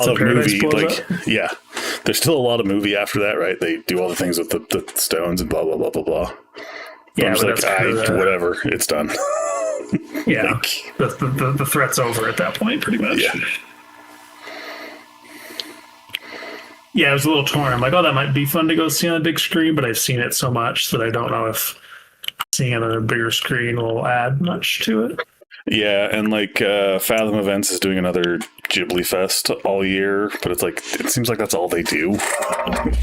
a lot of Paradise movie, blows like, up. yeah, there's still a lot of movie after that, right? They do all the things with the stones and blah, blah, blah, blah, blah. But I'm Yeah, just but like, that's kind of whatever, it's done. yeah. Like, The threat's over at that point, pretty much. yeah. Yeah, I was a little torn. I'm like, oh, that might be fun to go see on a big screen, but I've seen it so much that I don't know if seeing it on a bigger screen will add much to it. Yeah, and like Fathom Events is doing another Ghibli Fest all year, but it's like it seems like that's all they do.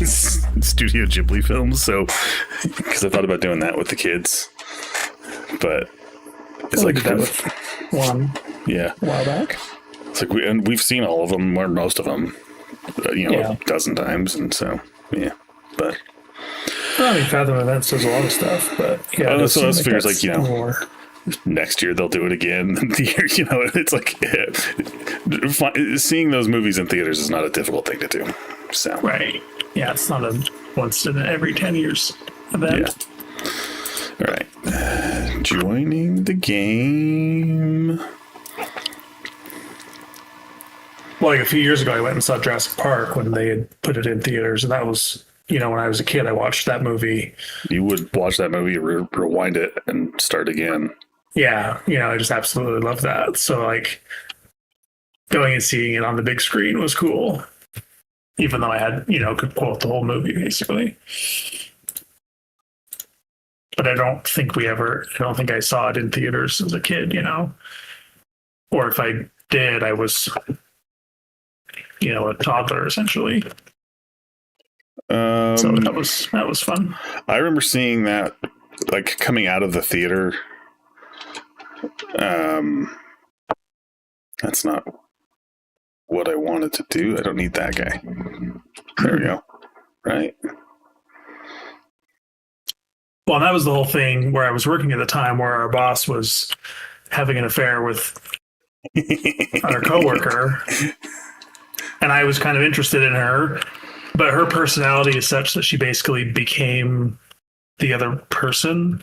Studio Ghibli films. So, because I thought about doing that with the kids, but it's We like did that with one yeah, a while back. it's like we've seen all of them or most of them, Yeah. a dozen times, and so yeah, but. Well, I mean, Fathom Events does a lot of stuff, but yeah, it does So seem this like figures that's like more. next year they'll do it again. The year, it's like seeing those movies in theaters is not a difficult thing to do. So Right. Yeah, it's not a once in every 10 years event. yeah. All right. Joining the game. Well, like a few years ago, I went and saw Jurassic Park when they had put it in theaters, and that was, when I was a kid, I watched that movie. You would watch that movie, rewind it, and start again. Yeah, I just absolutely love that. So, like, going and seeing it on the big screen was cool, even though I had, could quote the whole movie basically. But I don't think I saw it in theaters as a kid, or if I did, I was, a toddler essentially. So that was fun. I remember seeing that, like, coming out of the theater. That's not what I wanted to do. I don't need that guy. There we go. Right. Well, that was the whole thing where I was working at the time, where our boss was having an affair with our coworker, and I was kind of interested in her, but her personality is such that she basically became the other person.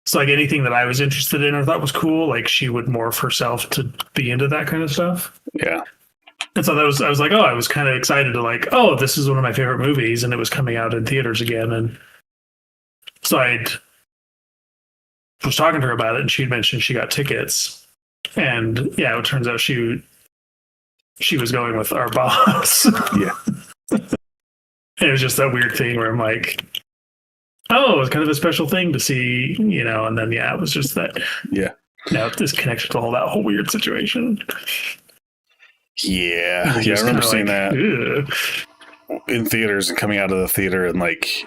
So, like, anything that I was interested in or thought was cool, like, she would morph herself to be into that kind of stuff. Yeah. And so I was like, oh, I was kind of excited to, like, oh, this is one of my favorite movies, and it was coming out in theaters again. And so I was talking to her about it, and she'd mentioned she got tickets. And yeah, it turns out she was going with our boss. Yeah. And it was just that weird thing where I'm like, oh, it was kind of a special thing to see, and then, yeah, it was just that. Yeah. Disconnected to that whole weird situation. Yeah. Yeah, I remember seeing that in theaters and coming out of the theater, and like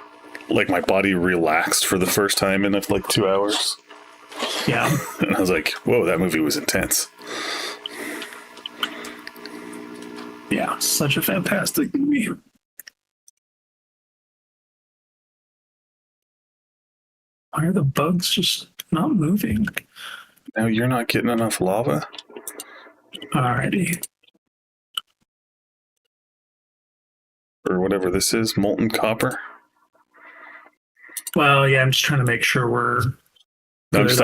my body relaxed for the first time in like 2 hours. Yeah. And I was like, whoa, that movie was intense. Yeah, such a fantastic movie. Why are the bugs just not moving? Now you're not getting enough lava? Alrighty. Or whatever this is, molten copper? Well, yeah, I'm just trying to make sure we're good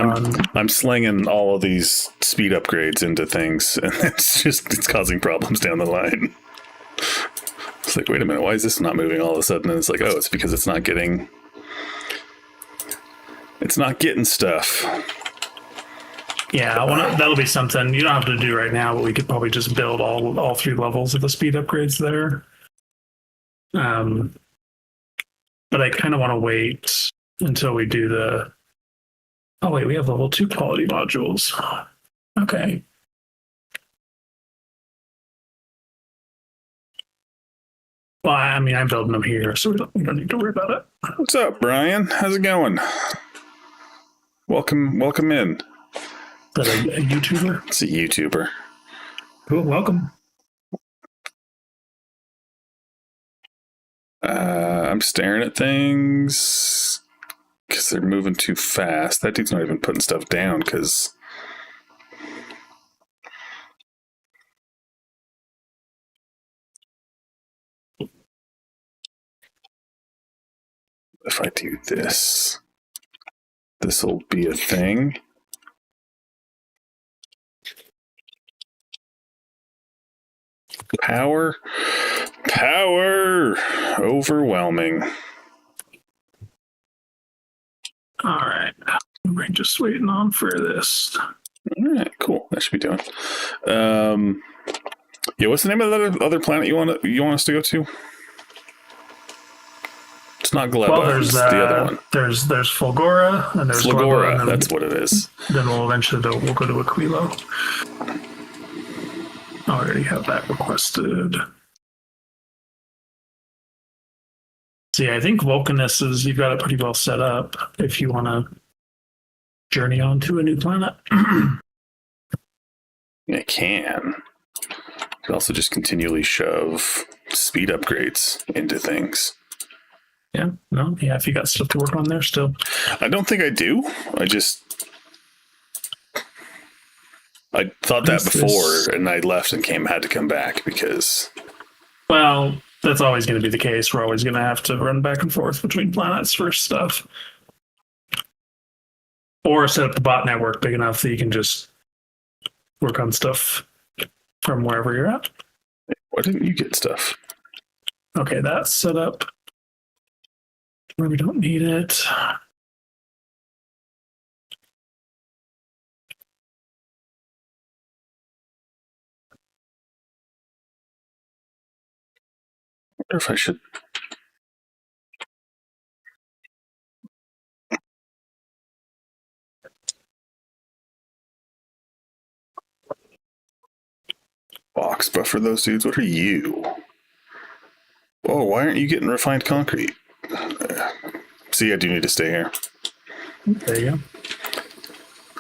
I'm slinging all of these speed upgrades into things, and it's causing problems down the line. It's like, wait a minute, why is this not moving all of a sudden? And it's like, oh, it's because it's not getting stuff. Yeah, that'll be something you don't have to do right now, but we could probably just build all 3 levels of the speed upgrades there. But I kind of want to wait until we do the. Oh wait, we have level 2 quality modules. Okay. Well, I mean, I'm building them here, so we don't need to worry about it. What's up, Brian? How's it going? Welcome in. Is that a YouTuber? It's a YouTuber. Cool, welcome. I'm staring at things because they're moving too fast. That dude's not even putting stuff down because. If I do this, this will be a thing. Power. Power. Overwhelming. All right. We're just waiting on for this. All right, cool. That should be doing. Yeah, what's the name of that other planet you want us to go to? It's not Gleba. Well, there's it's the other one. There's Fulgora and there's Flagora. Gleba, and That's what it is. Then we'll eventually we'll go to Aquilo. I already have that requested. See, I think Vulcanus is you've got it pretty well set up if you want to journey on to a new planet. It can. You can also just continually shove speed upgrades into things. Yeah, no, yeah, if you got stuff to work on there still. I don't think I do. I thought that before, and I left and had to come back because... Well, that's always going to be the case. We're always going to have to run back and forth between planets for stuff. Or set up the bot network big enough that you can just work on stuff from wherever you're at. Why didn't you get stuff? Okay, that's set up where we don't need it. I wonder if I should... Box buffer those dudes. What are you? Whoa, why aren't you getting refined concrete? See, I do need to stay here. There you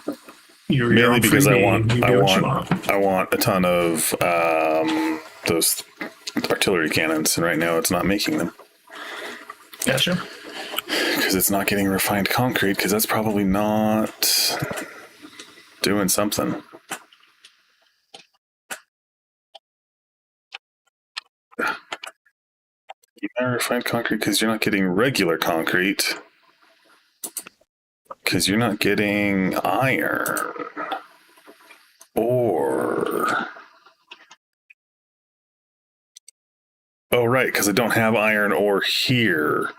go. Mainly because I want a ton of those artillery cannons, and right now it's not making them. Gotcha. Because it's not getting refined concrete, because that's probably not doing something. You're not refined concrete because you're not getting regular concrete. Because you're not getting iron. Or... Oh, right, because I don't have iron ore here.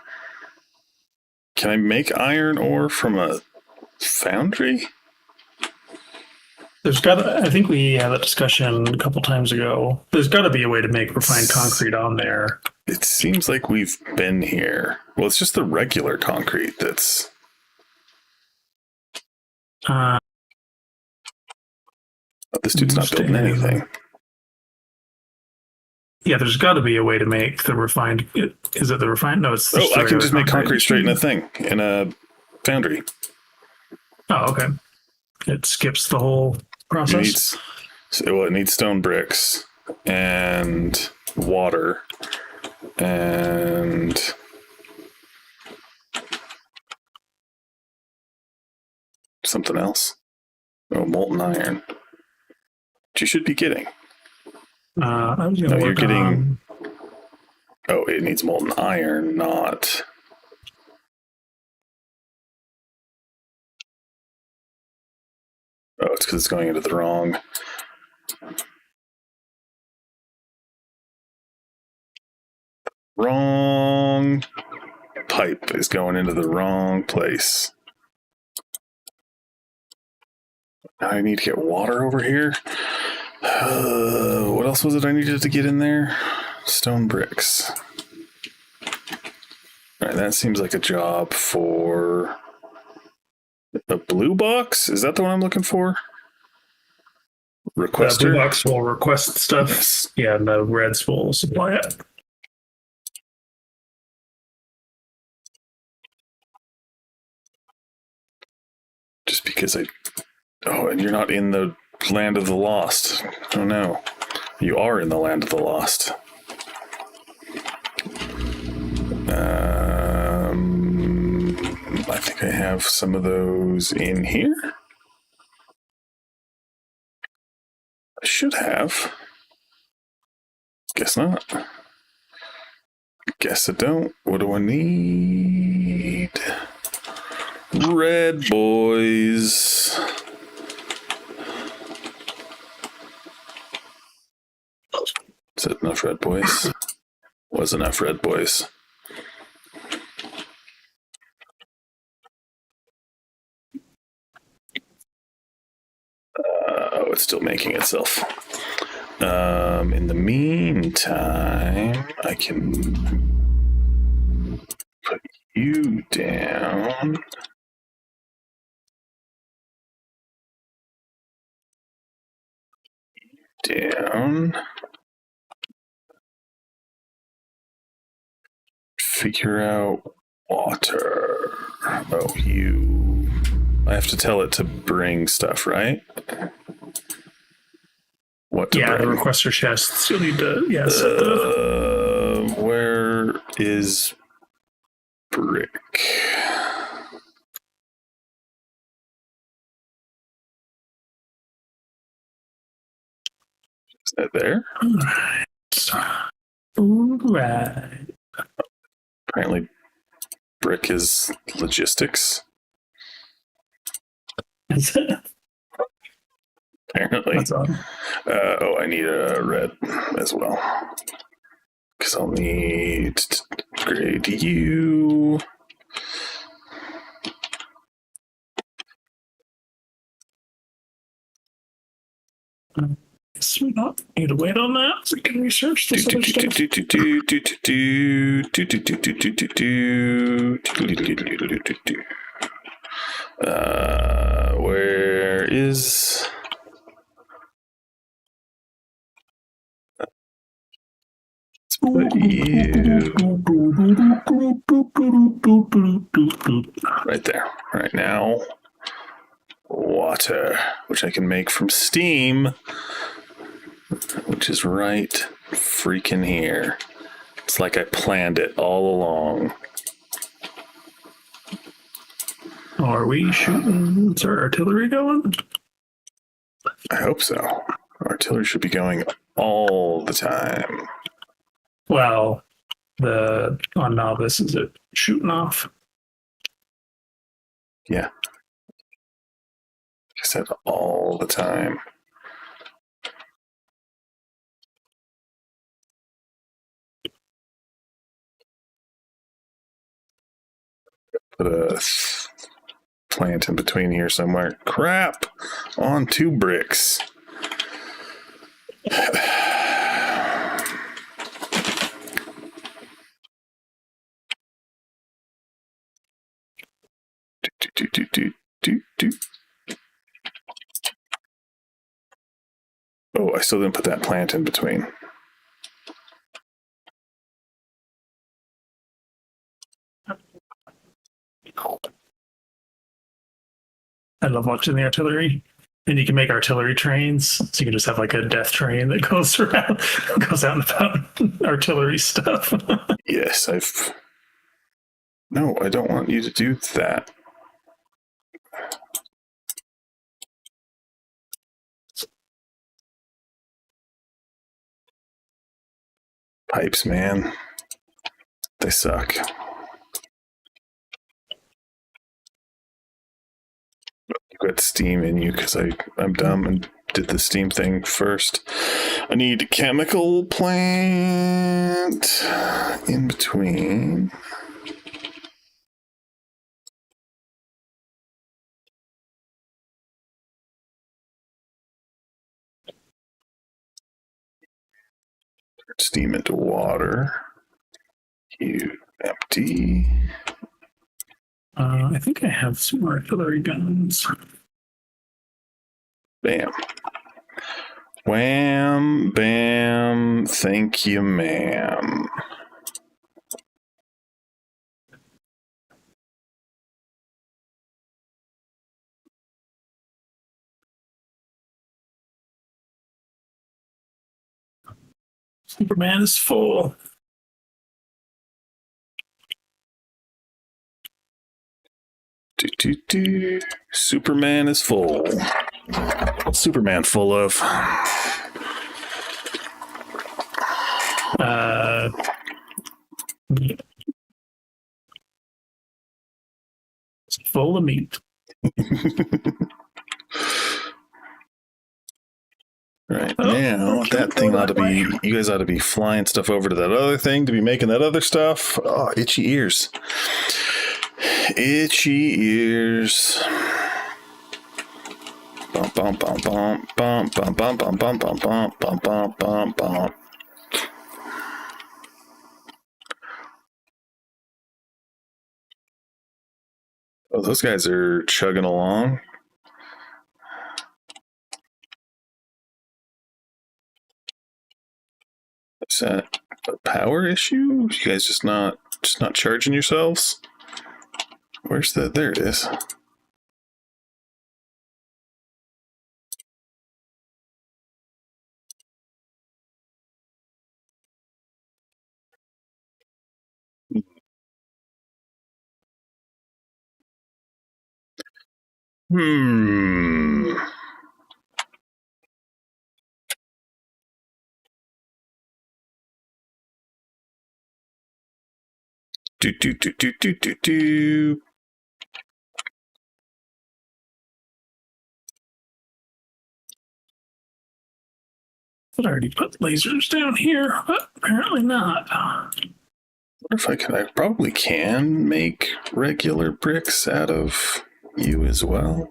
Can I make iron ore from a foundry? I think we had that discussion a couple times ago. There's got to be a way to make refined concrete on there. It seems like we've been here. Well, it's just the regular concrete that's... this dude's not building anything. Yeah, there's got to be a way to make the refined... Is it the refined? No, it's... I can just make concrete straight in a thing, in a foundry. Oh, okay. It skips the whole process? It needs stone bricks and water and something else. Oh, molten iron. Which you should be getting. I was gonna work on... Oh, it needs molten iron, not... Oh, it's because it's going into the wrong... Wrong pipe is going into the wrong place. Now I need to get water over here. What else was it I needed to get in there? Stone bricks. Alright, that seems like a job for a blue box? Is that the one I'm looking for? Requester? The blue box will request stuff. Yes. Yeah, and the reds will supply it. Just because Oh, and you're not in the land of the lost. Oh no. You are in the land of the lost. I think I have some of those in here. I should have. Guess not. Guess I don't. What do I need? Red boys. Is that enough red boys? Was enough red boys. Oh, it's still making itself. In the meantime, I can put you down. Down. Figure out water. Oh, you. I have to tell it to bring stuff, right? What to bring? The requester chests. You'll need to, set the. Where is brick? Is that there? All right. Apparently, brick is logistics. Apparently. That's odd. I need a red as well. Because I'll need to upgrade you. So we don't need to wait on that, so we can research this other stuff. Where is... Let's put you... Right there. Right now. Water, which I can make from steam, which is right freaking here. It's like I planned it all along. Are we shooting? Is our artillery going? I hope so. Artillery should be going all the time. Well, on novice, is it shooting off? Yeah. I said all the time. Put a plant in between here somewhere. Crap! On 2 bricks. Oh, I still didn't put that plant in between. I love watching the artillery. And you can make artillery trains, so you can just have like a death train that goes around, goes out and about artillery stuff. Yes, No, I don't want you to do that. Pipes, man. They suck. You got steam in you because I'm dumb and did the steam thing first. I need a chemical plant in between. Turn steam into water. You empty. I think I have some artillery guns. Bam. Wham, bam, thank you, ma'am. Superman is full. Superman is full. What's Superman full of? It's full of meat. Right Oh, now, okay, that go thing ought to that way. be. You guys ought to be flying stuff over to that other thing to be making that other stuff. Oh, itchy ears. Itchy ears. Bump, bump, bump, bump, bump, bump, bump, bump, bump, bump, bump, bump, bump, bump, bump. Oh, those guys are chugging along. Is that a power issue? You guys just not charging yourselves? Where's the? There it is. Hmm. Do do do do do do do. I already put lasers down here, but apparently not. If I probably can make regular bricks out of you as well.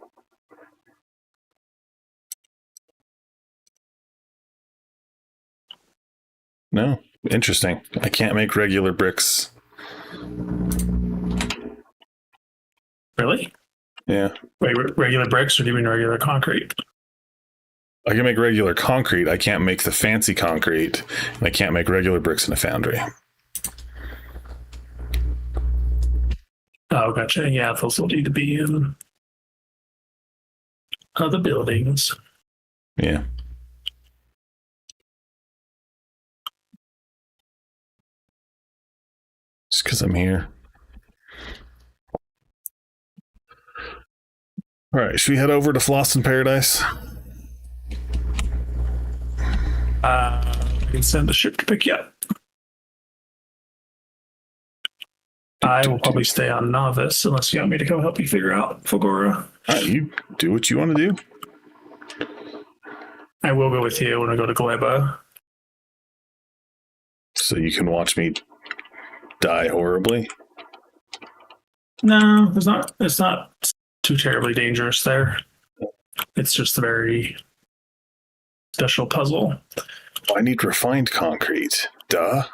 No, interesting. I can't make regular bricks. Really? Yeah, Wait, regular bricks or do you mean regular concrete? I can make regular concrete. I can't make the fancy concrete, and I can't make regular bricks in a foundry. Oh, gotcha. Yeah, those will need to be in other buildings. Yeah. Just because I'm here. All right, should we head over to Fhloston Paradise? I can send the ship to pick you up. I will probably stay on Novice unless you want me to come help you figure out Fagora. You do what you want to do. I will go with you when I go to Gleba. So you can watch me die horribly. No, it's not too terribly dangerous there. It's just a very special puzzle. I need refined concrete. Duh.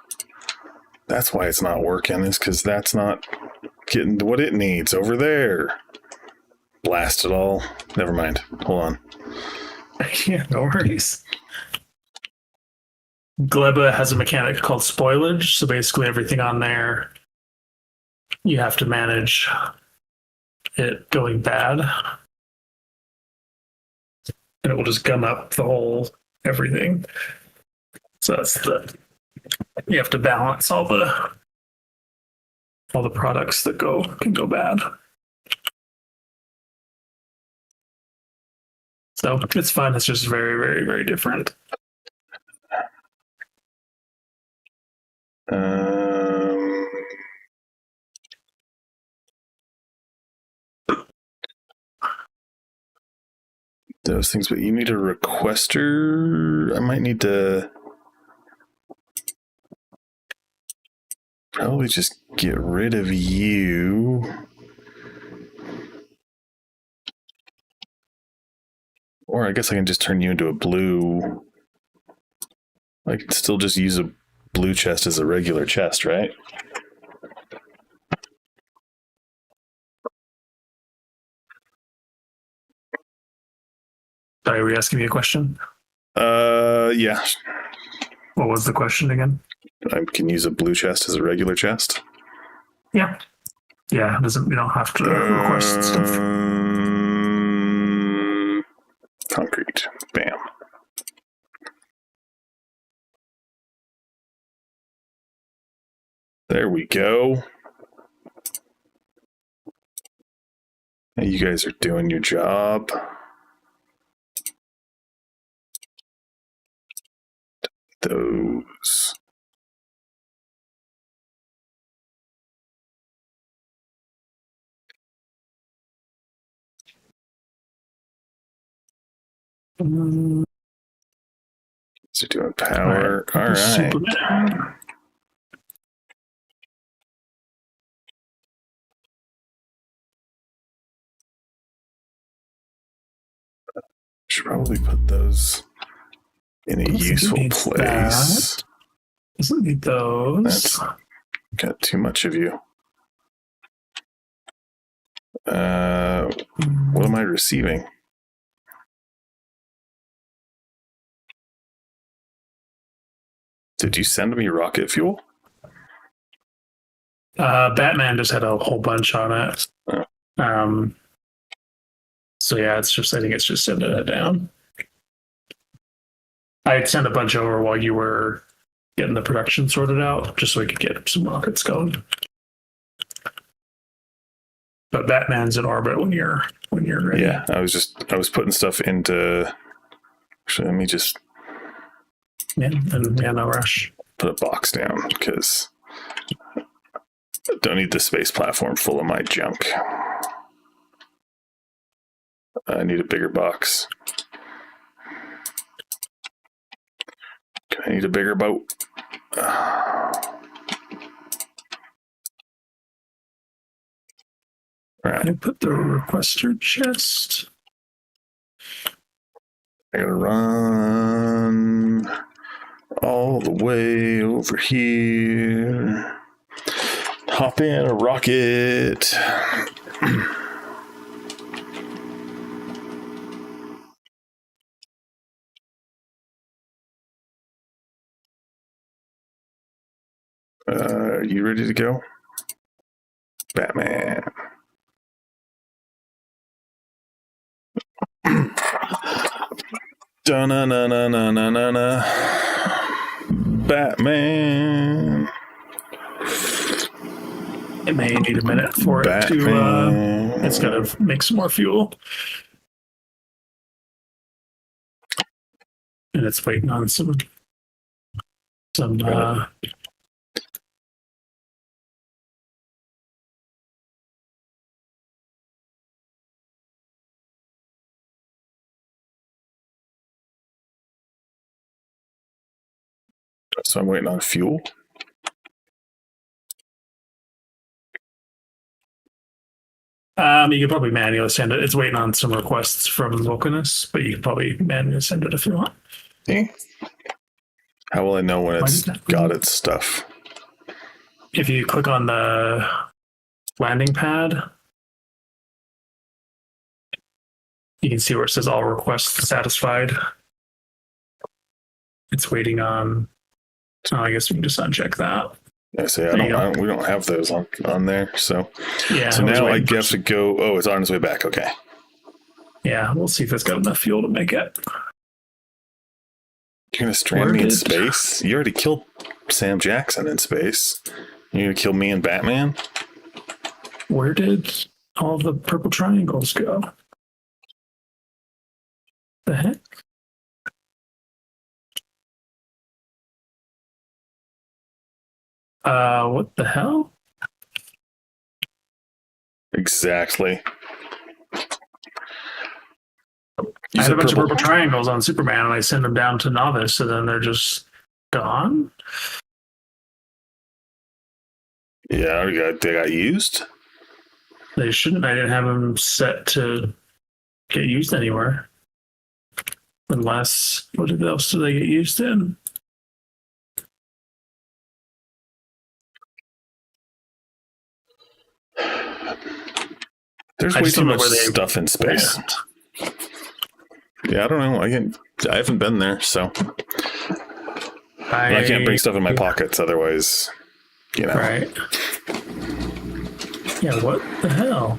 That's why it's not working, is because that's not getting what it needs over there. Blast it all. Never mind. Hold on. Yeah, no worries. Gleba has a mechanic called spoilage, so basically everything on there you have to manage it going bad. And it will just gum up the whole everything. So that's you have to balance all the products that can go bad. So it's fun. It's just very, very, very different. Those things, but you need a requester. I might need to probably just get rid of you. Or I guess I can just turn you into a blue. I can still just use a blue chest as a regular chest, right? Sorry, were you asking me a question? Yeah. What was the question again? I can use a blue chest as a regular chest. Yeah. Yeah, you don't have to request stuff. Concrete. Bam. There we go. You guys are doing your job. Those. So doing power. All right. Superman. Should probably put those in a useful place. Doesn't need those. That's got too much of you. What am I receiving? Did you send me rocket fuel? Batman just had a whole bunch on it. Oh. So yeah, I think it's just sending it down. I'd send a bunch over while you were getting the production sorted out, just so we could get some rockets going. But Batman's in orbit when you're ready. Yeah, I was putting stuff into. Actually, let me just. Yeah, no rush. Put a box down because I don't need the space platform full of my junk. I need a bigger box. I need a bigger boat. All right. I put the requester chest. I gotta run all the way over here. Hop in a rocket. Are you ready to go? Batman. Da-na-na-na-na-na-na. Batman. It may need a minute for it to. It's got to make some more fuel, and it's waiting on some. So I'm waiting on fuel. You could probably manually send it. It's waiting on some requests from Vulcanus, but you could probably manually send it if you want. Okay. How will I know when it's got its stuff? If you click on the landing pad, you can see where it says all requests satisfied. It's waiting on. Oh, I guess we can just uncheck that. I say we don't have those on there, so yeah. So now I guess to go. Oh, it's on its way back. Okay. Yeah, we'll see if it's got enough fuel to make it. You're gonna strand me in space? You already killed Sam Jackson in space. You're gonna kill me and Batman? Where did all the purple triangles go? The heck? What the hell? Exactly. I had a bunch of purple triangles on Superman, and I send them down to Novice, and then they're just gone. Yeah, they got used. They shouldn't. I didn't have them set to get used anywhere. Unless, what else do they get used in? There's way too much stuff in space. Yeah, I don't know. I haven't been there, so I can't bring stuff in my pockets. Otherwise, Right. Yeah. What the hell?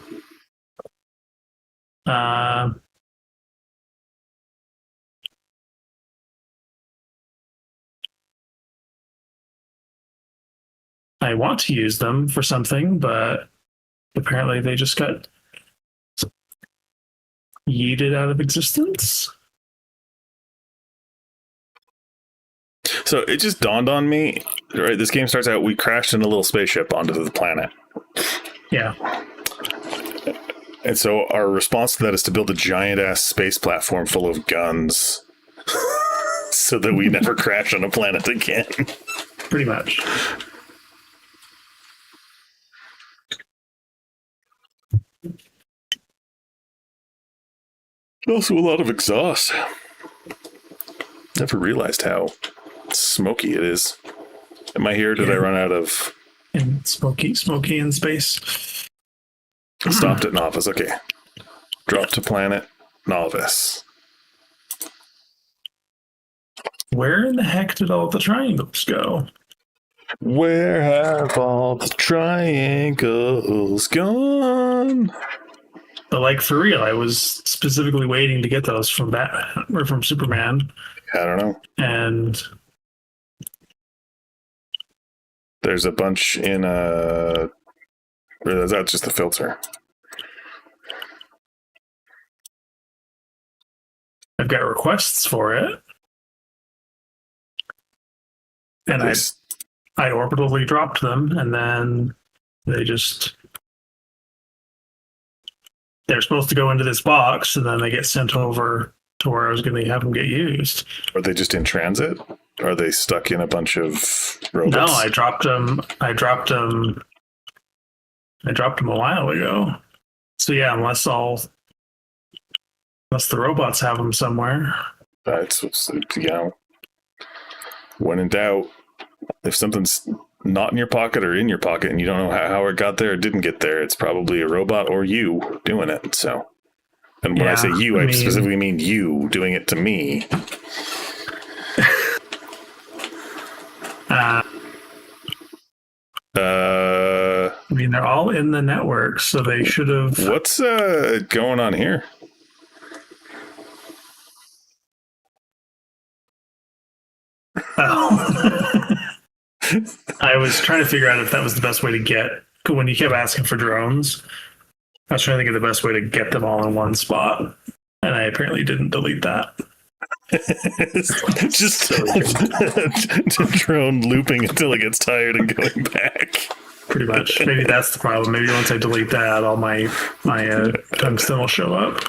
I want to use them for something, but apparently they just got yeeted out of existence. So it just dawned on me, right? This game starts out, we crashed in a little spaceship onto the planet. Yeah. And so our response to that is to build a giant ass space platform full of guns. so that we never crash on a planet again. Pretty much. Also a lot of exhaust. Never realized how smoky it is. Am I here? Did I run out of... And smoky in space. Stopped at Novice. Okay. Drop to planet Novice. Where in the heck did all the triangles go? Where have all the triangles gone? But like for real, I was specifically waiting to get those from Batman or from Superman. I don't know. And there's a bunch in or that's just the filter. I've got requests for it. And I orbitally dropped them, and then they're supposed to go into this box, and then they get sent over to where I was going to have them get used. Are they just in transit? Are they stuck in a bunch of robots? No, I dropped them a while ago. So yeah, unless the robots have them somewhere. When in doubt, if something's not in your pocket or in your pocket and you don't know how it got there or didn't get there, it's probably a robot or you doing it. So, and when I say you, I specifically mean you doing it to me. I mean, they're all in the network, so they should have. What's going on here? I was trying to figure out if that was the best way to get. When you kept asking for drones, I was trying to think of the best way to get them all in one spot, and I apparently didn't delete that. Just a drone looping until it gets tired and going back. Pretty much. Maybe that's the problem. Maybe once I delete that, all my tungsten will show up.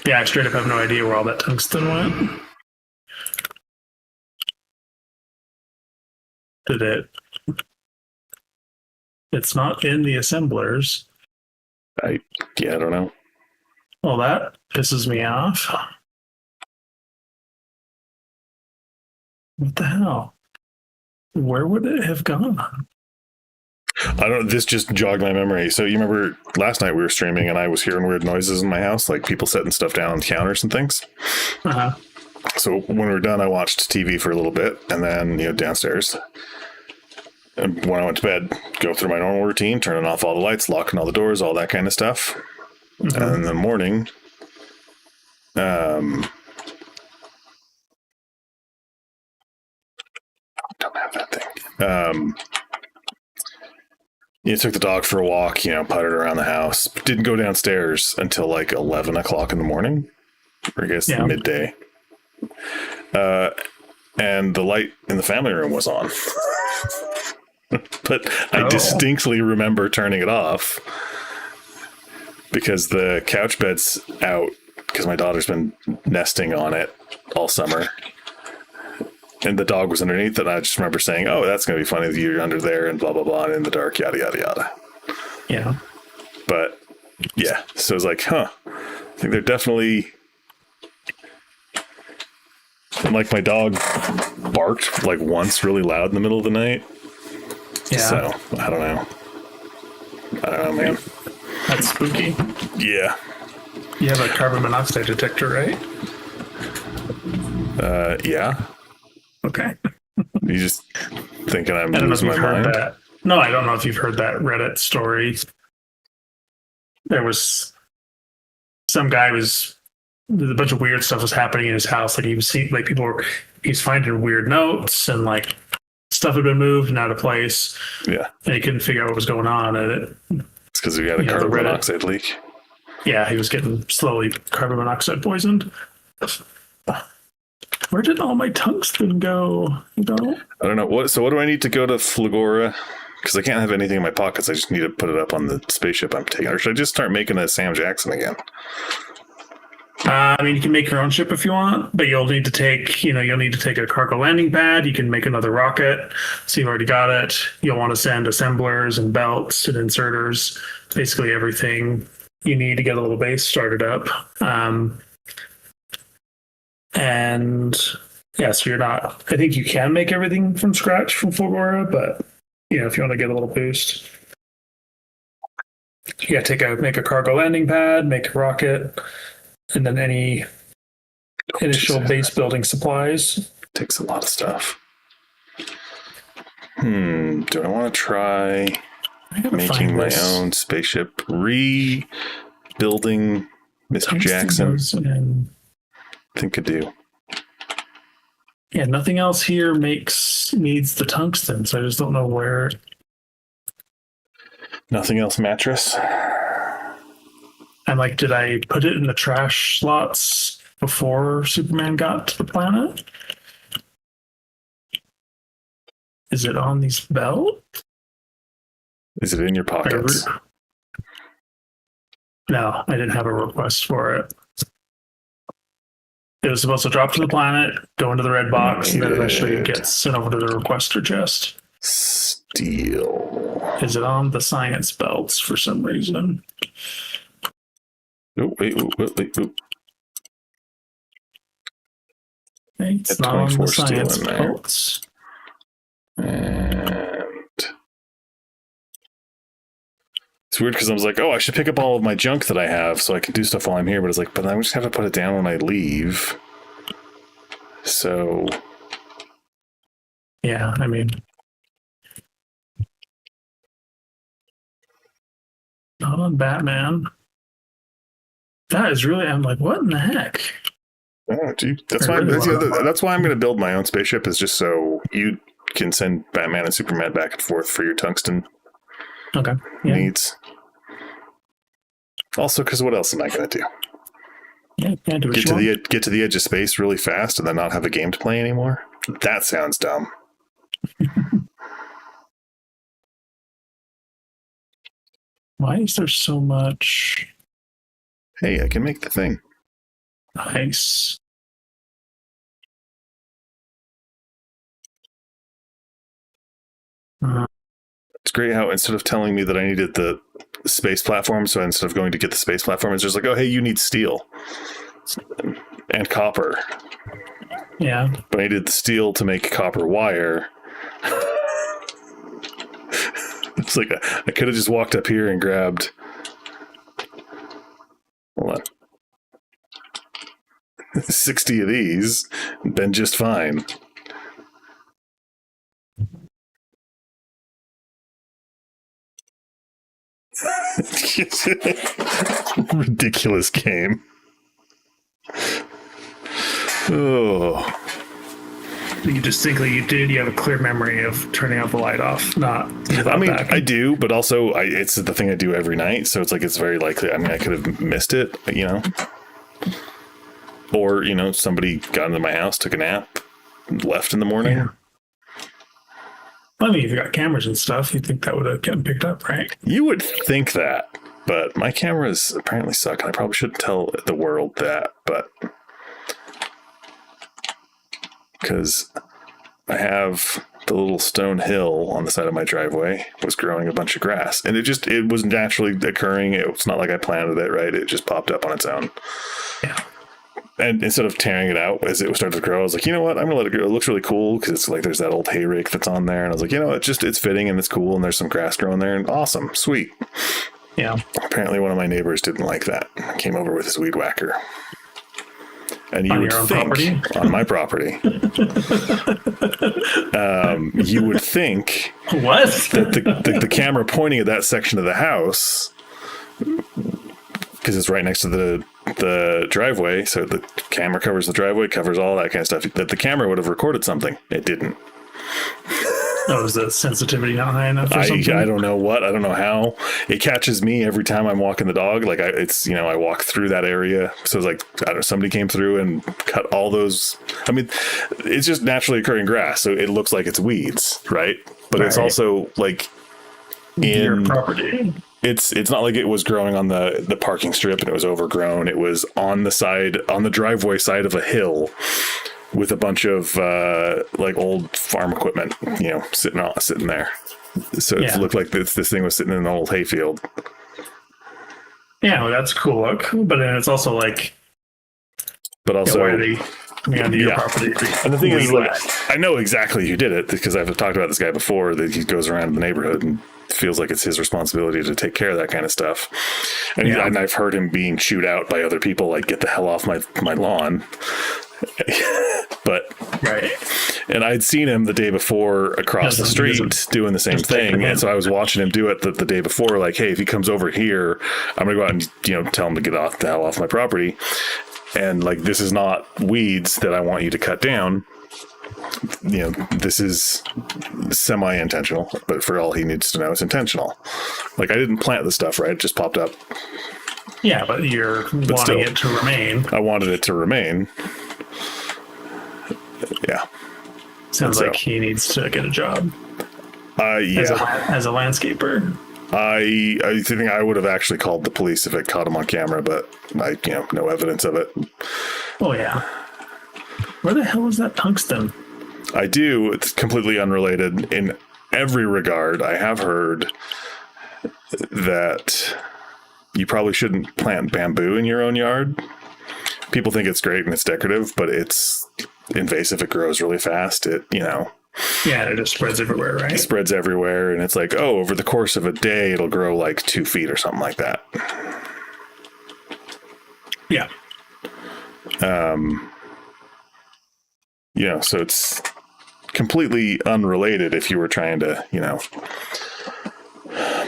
Yeah, I straight up have no idea where all that tungsten went. Did it? It's not in the assemblers. I don't know. Well, that pisses me off. What the hell? Where would it have gone? I don't. This just jogged my memory. So you remember last night we were streaming and I was hearing weird noises in my house, like people setting stuff down on counters and things. Uh-huh. So when we were done, I watched TV for a little bit, and then downstairs. And when I went to bed, go through my normal routine, turning off all the lights, locking all the doors, all that kind of stuff. Mm-hmm. And in the morning, don't have that thing. Took the dog for a walk, puttered around the house. Didn't go downstairs until like 11 o'clock in the morning, or I guess midday. And the light in the family room was on. But I distinctly remember turning it off because the couch bed's out because my daughter's been nesting on it all summer. And the dog was underneath it. And I just remember saying, "Oh, that's going to be funny that you're under there and blah, blah, blah, and in the dark, yada, yada, yada." Yeah. But yeah, so I was like, I think they're definitely... And like my dog barked like once really loud in the middle of the night. Yeah. So I don't know, man. That's spooky. Yeah. You have a carbon monoxide detector, right? Yeah. Okay. You just thinking I'm losing my mind? That. No, I don't know if you've heard that Reddit story. There was some guy there's a bunch of weird stuff was happening in his house. Like he was seeing, like he's finding weird notes and like stuff had been moved and out of place. Yeah. And he couldn't figure out what was going on. And it's because we had a carbon monoxide leak. Yeah, he was getting slowly carbon monoxide poisoned. Where did all my tungsten go? I don't know. What do I need to go to Flagora? Because I can't have anything in my pockets. I just need to put it up on the spaceship I'm taking. Or should I just start making a Sam Jackson again? I mean, you can make your own ship if you want, but you'll need to take, a cargo landing pad. You can make another rocket. So you've already got it. You'll want to send assemblers and belts and inserters, basically everything you need to get a little base started up. And yeah, so you're not, I think you can make everything from scratch from Fulgora, but if you want to get a little boost, yeah, make a cargo landing pad, make a rocket, and then any initial base building supplies. Takes a lot of stuff. Do I want to try making my own spaceship, rebuilding Mr. Jackson? I think I do. Yeah, nothing else here needs the tungsten, so I just don't know where. Nothing else mattress? And did I put it in the trash slots before Superman got to the planet? Is it on these belts? Is it in your pockets? No, I didn't have a request for it. It was supposed to drop to the planet, go into the red box, and then eventually it gets sent over to the requester chest. Steel. Is it on the science belts for some reason? Oh, wait. It's not on the science belts. And it's weird because I was like, oh, I should pick up all of my junk that I have so I can do stuff while I'm here. But it's like, but I just have to put it down when I leave. So. Yeah, I mean. Not on Batman. That is really, I'm like, what in the heck? Oh, gee. That's why I'm going to build my own spaceship, is just so you can send Batman and Superman back and forth for your tungsten needs. Also, because what else am I going to do? Yeah, do get to the edge of space really fast and then not have a game to play anymore? That sounds dumb. Why is there so much? Hey, I can make the thing. Nice. It's great how instead of telling me that I needed the space platform, so instead of going to get the space platform, it's just like, oh, hey, you need steel and copper. Yeah. But I needed the steel to make copper wire. It's like I could have just walked up here and grabbed. Hold on. 60 of these, been just fine. Ridiculous game. Oh. You distinctly, you have a clear memory of turning off the light off, not. I mean, I do, but also it's the thing I do every night, so it's like it's very likely. I mean, I could have missed it, or somebody got into my house, took a nap, left in the morning. Yeah. I mean, if you got cameras and stuff, you'd think that would have gotten picked up, right? You would think that, but my cameras apparently suck, and I probably shouldn't tell the world that, but because I have the little stone hill on the side of my driveway was growing a bunch of grass, and it was naturally occurring. It's not like I planted it, right? It just popped up on its own. Yeah. And instead of tearing it out as it started to grow, I was like, you know what? I'm going to let it grow. It looks really cool because it's like there's that old hay rake that's on there. And I was like, it's fitting and it's cool. And there's some grass growing there. And awesome. Sweet. Yeah. Apparently one of my neighbors didn't like that. Came over with his weed whacker. And you would think on my property, you would think what that the camera pointing at that section of the house, because it's right next to the driveway, so the camera covers the driveway, covers all that kind of stuff, that the camera would have recorded something. It didn't. Oh, is the sensitivity not high enough or something? I don't know what. I don't know how. It catches me every time I'm walking the dog. Like I walk through that area. So it's like, I don't know, somebody came through and cut all those. I mean, it's just naturally occurring grass. So it looks like it's weeds, right? But It's also like your property. it's not like it was growing on the parking strip and it was overgrown. It was on the driveway side of a hill with a bunch of like old farm equipment, sitting there. So it looked like this thing was sitting in an old hayfield. Yeah, well, that's cool look, but then it's also like, But also, why are they coming onto your property? And the thing is, like, I know exactly who did it because I've talked about this guy before. That he goes around the neighborhood and feels like it's his responsibility to take care of that kind of stuff. And, and I've heard him being chewed out by other people, like, get the hell off my lawn. But and I'd seen him the day before across the street doing the same thing, and so I was watching him do it the day before. Like, hey, if he comes over here, I'm gonna go out and tell him to get the hell off my property. And like, this is not weeds that I want you to cut down. This is semi-intentional, but for all he needs to know, it's intentional. Like, I didn't plant the stuff, right? It just popped up. Yeah, but you're wanting it to remain. I wanted it to remain. Yeah. Sounds like he needs to get a job. As a landscaper. I think I would have actually called the police if it caught him on camera, but no evidence of it. Oh yeah. Where the hell is that tungsten? I do. It's completely unrelated in every regard. I have heard that you probably shouldn't plant bamboo in your own yard. People think it's great and it's decorative, but it's invasive. It grows really fast. It just spreads everywhere, right? It spreads everywhere, and it's like, over the course of a day, it'll grow like 2 feet or something like that. Yeah. So it's completely unrelated if you were trying to,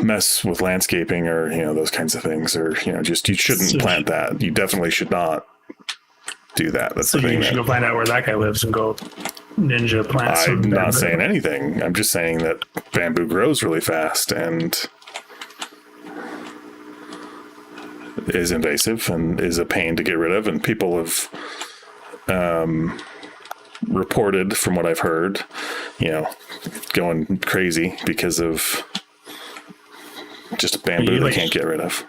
mess with landscaping or, those kinds of things, or, just, you shouldn't plant that. You definitely should not do that. That's so you should go find out where that guy lives and go ninja plant some I'm not bamboo. saying anything. I'm just saying that bamboo grows really fast and is invasive and is a pain to get rid of. And people have reported, from what I've heard, going crazy because of just bamboo they can't get rid of.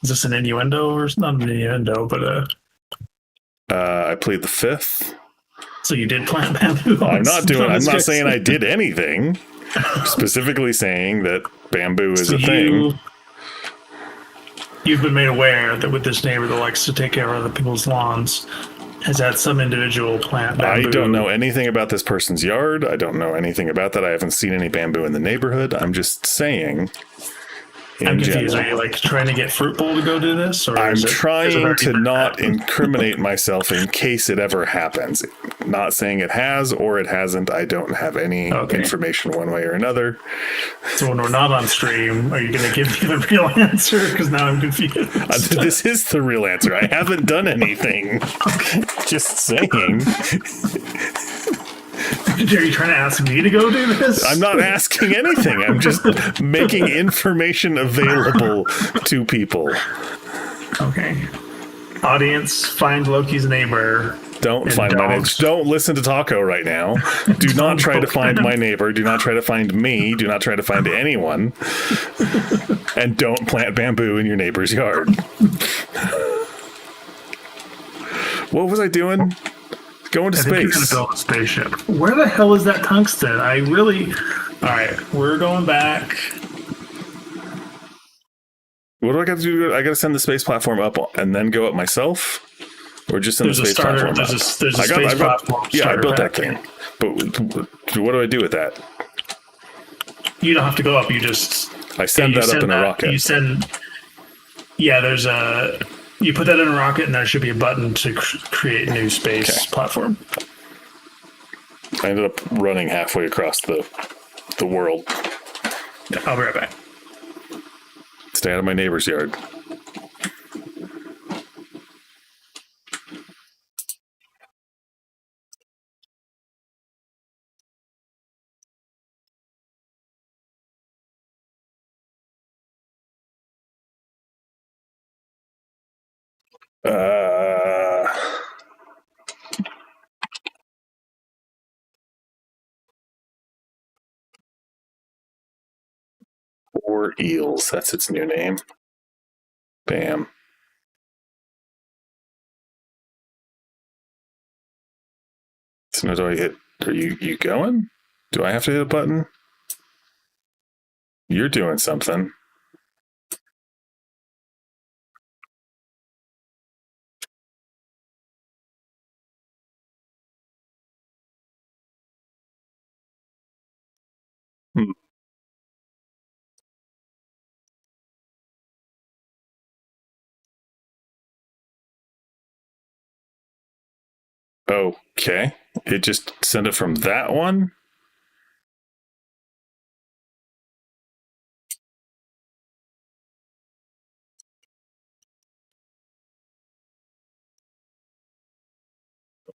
Is this an innuendo or not an innuendo, but I plead the fifth. So you did plant bamboo? I'm not saying I did anything. I'm specifically saying that bamboo is a thing. You've been made aware that with this neighbor that likes to take care of other people's lawns, has had some individual plant bamboo. I don't know anything about this person's yard. I don't know anything about that. I haven't seen any bamboo in the neighborhood. I'm just saying. I'm confused. Are you like trying to get Fruit Bowl to go do this? Or I'm trying to not incriminate myself in case it ever happens. Not saying it has or it hasn't. I don't have any information one way or another. So when we're not on stream, are you going to give me the real answer? Because now I'm confused. This is the real answer. I haven't done anything. Just saying. Are you trying to ask me to go do this? I'm not asking anything. I'm just making information available to people. Okay. Audience, find Loki's neighbor. Don't find my neighbor. Don't listen to Taco right now. Do not try to find my neighbor. Do not try to find me. Do not try to find anyone. And don't plant bamboo in your neighbor's yard. What was I doing? Going to space. You're going to build a spaceship. Where the hell is that tungsten? All right, we're going back. What do I got to do? I got to send the space platform up and then go up myself? Or just send the space platform up? There's a space platform. Yeah, I built that thing. But what do I do with that? You don't have to go up. You just... I send that up in a rocket. There's a... You put that in a rocket, and there should be a button to create a new space platform. I ended up running halfway across the world. Yeah, I'll be right back. Stay out of my neighbor's yard. Four Eels. That's its new name. Bam. So now do I hit? Are you going? Do I have to hit a button? You're doing something. Hmm. Okay. It just sent it from that one?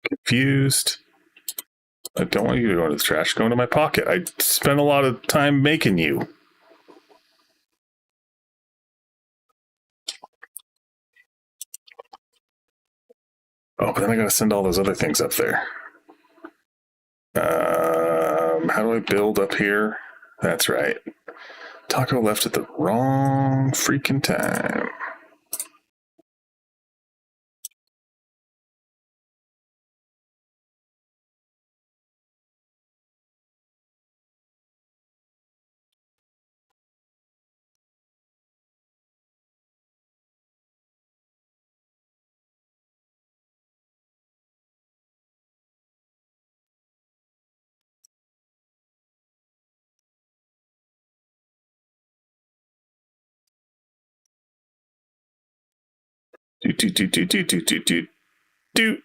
Confused. I don't want you to go into the trash. Go into my pocket. I spent a lot of time making you. Oh, but then I gotta send all those other things up there. How do I build up here? That's right. Taco left at the wrong freaking time. Do.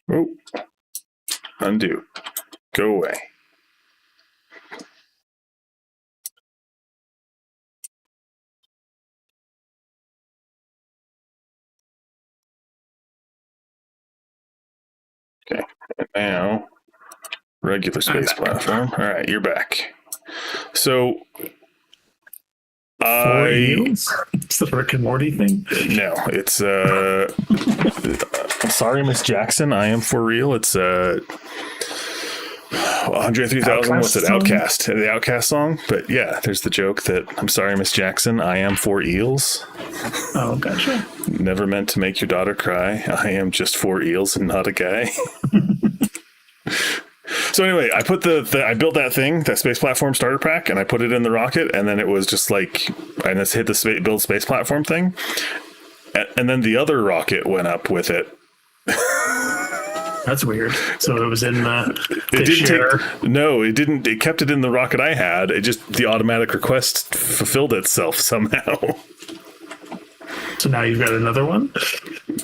Oh. Undo. Go away. Okay. And now, regular space platform. All right, you're back. So, It's the Rick and Morty thing. No, it's I'm sorry, Miss Jackson. I am for real. It's 103,000. What's it? Outcast, the Outcast song. But yeah, there's the joke that I'm sorry, Miss Jackson. I am for eels. Oh, gotcha. Never meant to make your daughter cry. I am just for eels and not a guy. So anyway, I put I built that thing, that space platform starter pack, and I put it in the rocket, and then it was just like, I just hit the build space platform thing, and then the other rocket went up with it. That's weird. So it was in the It didn't share. no, it didn't. It kept it in the rocket I had. It just, the automatic request fulfilled itself somehow. So now you've got another one.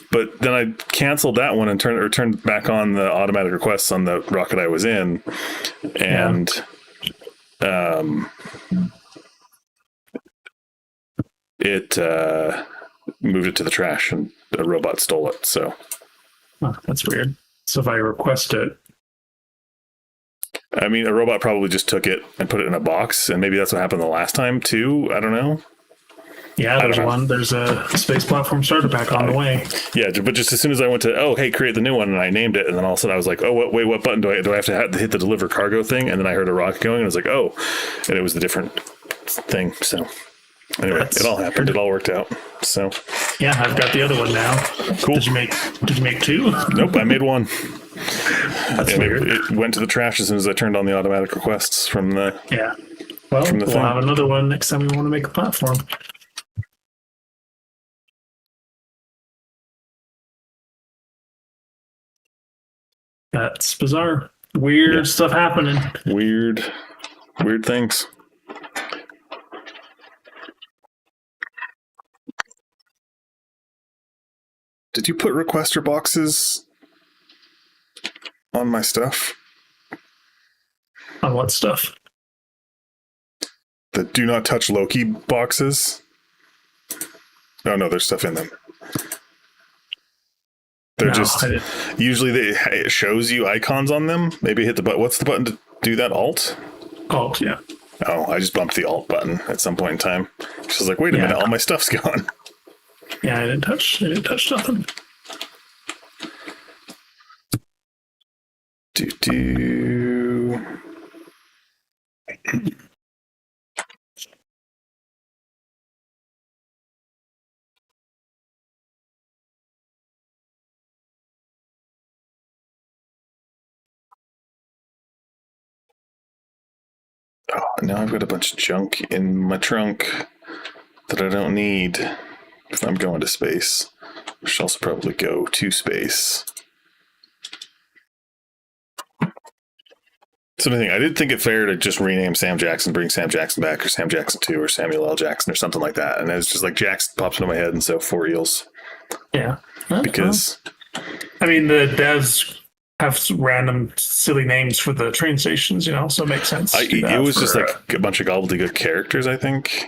But then I canceled that one and turned back on the automatic requests on the rocket I was in, and it moved it to the trash, and a robot stole it. So That's weird. So if I request it, I mean, a robot probably just took it and put it in a box, and maybe that's what happened the last time too. I don't know. yeah, there's one. There's a space platform starter pack on the way. Yeah, but just as soon as I went to, hey, create the new one, and I named it, and then all of a sudden I was like, wait, what button do I have to hit the deliver cargo thing? And then I heard a rocket going, and I was like, and it was the different thing. So anyway, it all happened. It all worked out. So yeah, I've got the other one now. Cool. Did you make two? Nope, I made one. That's weird. It went to the trash as soon as I turned on the automatic requests from the. Yeah. Well, from the we'll thing. have another one next time we want to make a platform. That's bizarre. Weird stuff happening. Weird things. Did you put requester boxes on my stuff? On what stuff? The do not touch Loki boxes? Oh, no, there's stuff in them. They're usually it shows you icons on them. Maybe hit the button. What's the button to do that? Alt? Alt, yeah. Oh, I just bumped the Alt button at some point in time. She was like, wait a minute, all my stuff's gone. Yeah, I didn't touch nothing. Do. Oh, now I've got a bunch of junk in my trunk that I don't need if I'm going to space. I should also probably go to space. So I did think it fair to just rename Sam Jackson, bring Sam Jackson back, or Sam Jackson 2, or Samuel L. Jackson, or something like that. And it was just like Jackson pops into my head, and so for reals. Yeah. Because I mean, the devs have random silly names for the train stations, so it makes sense. It was just like a bunch of gobbledygook characters, I think.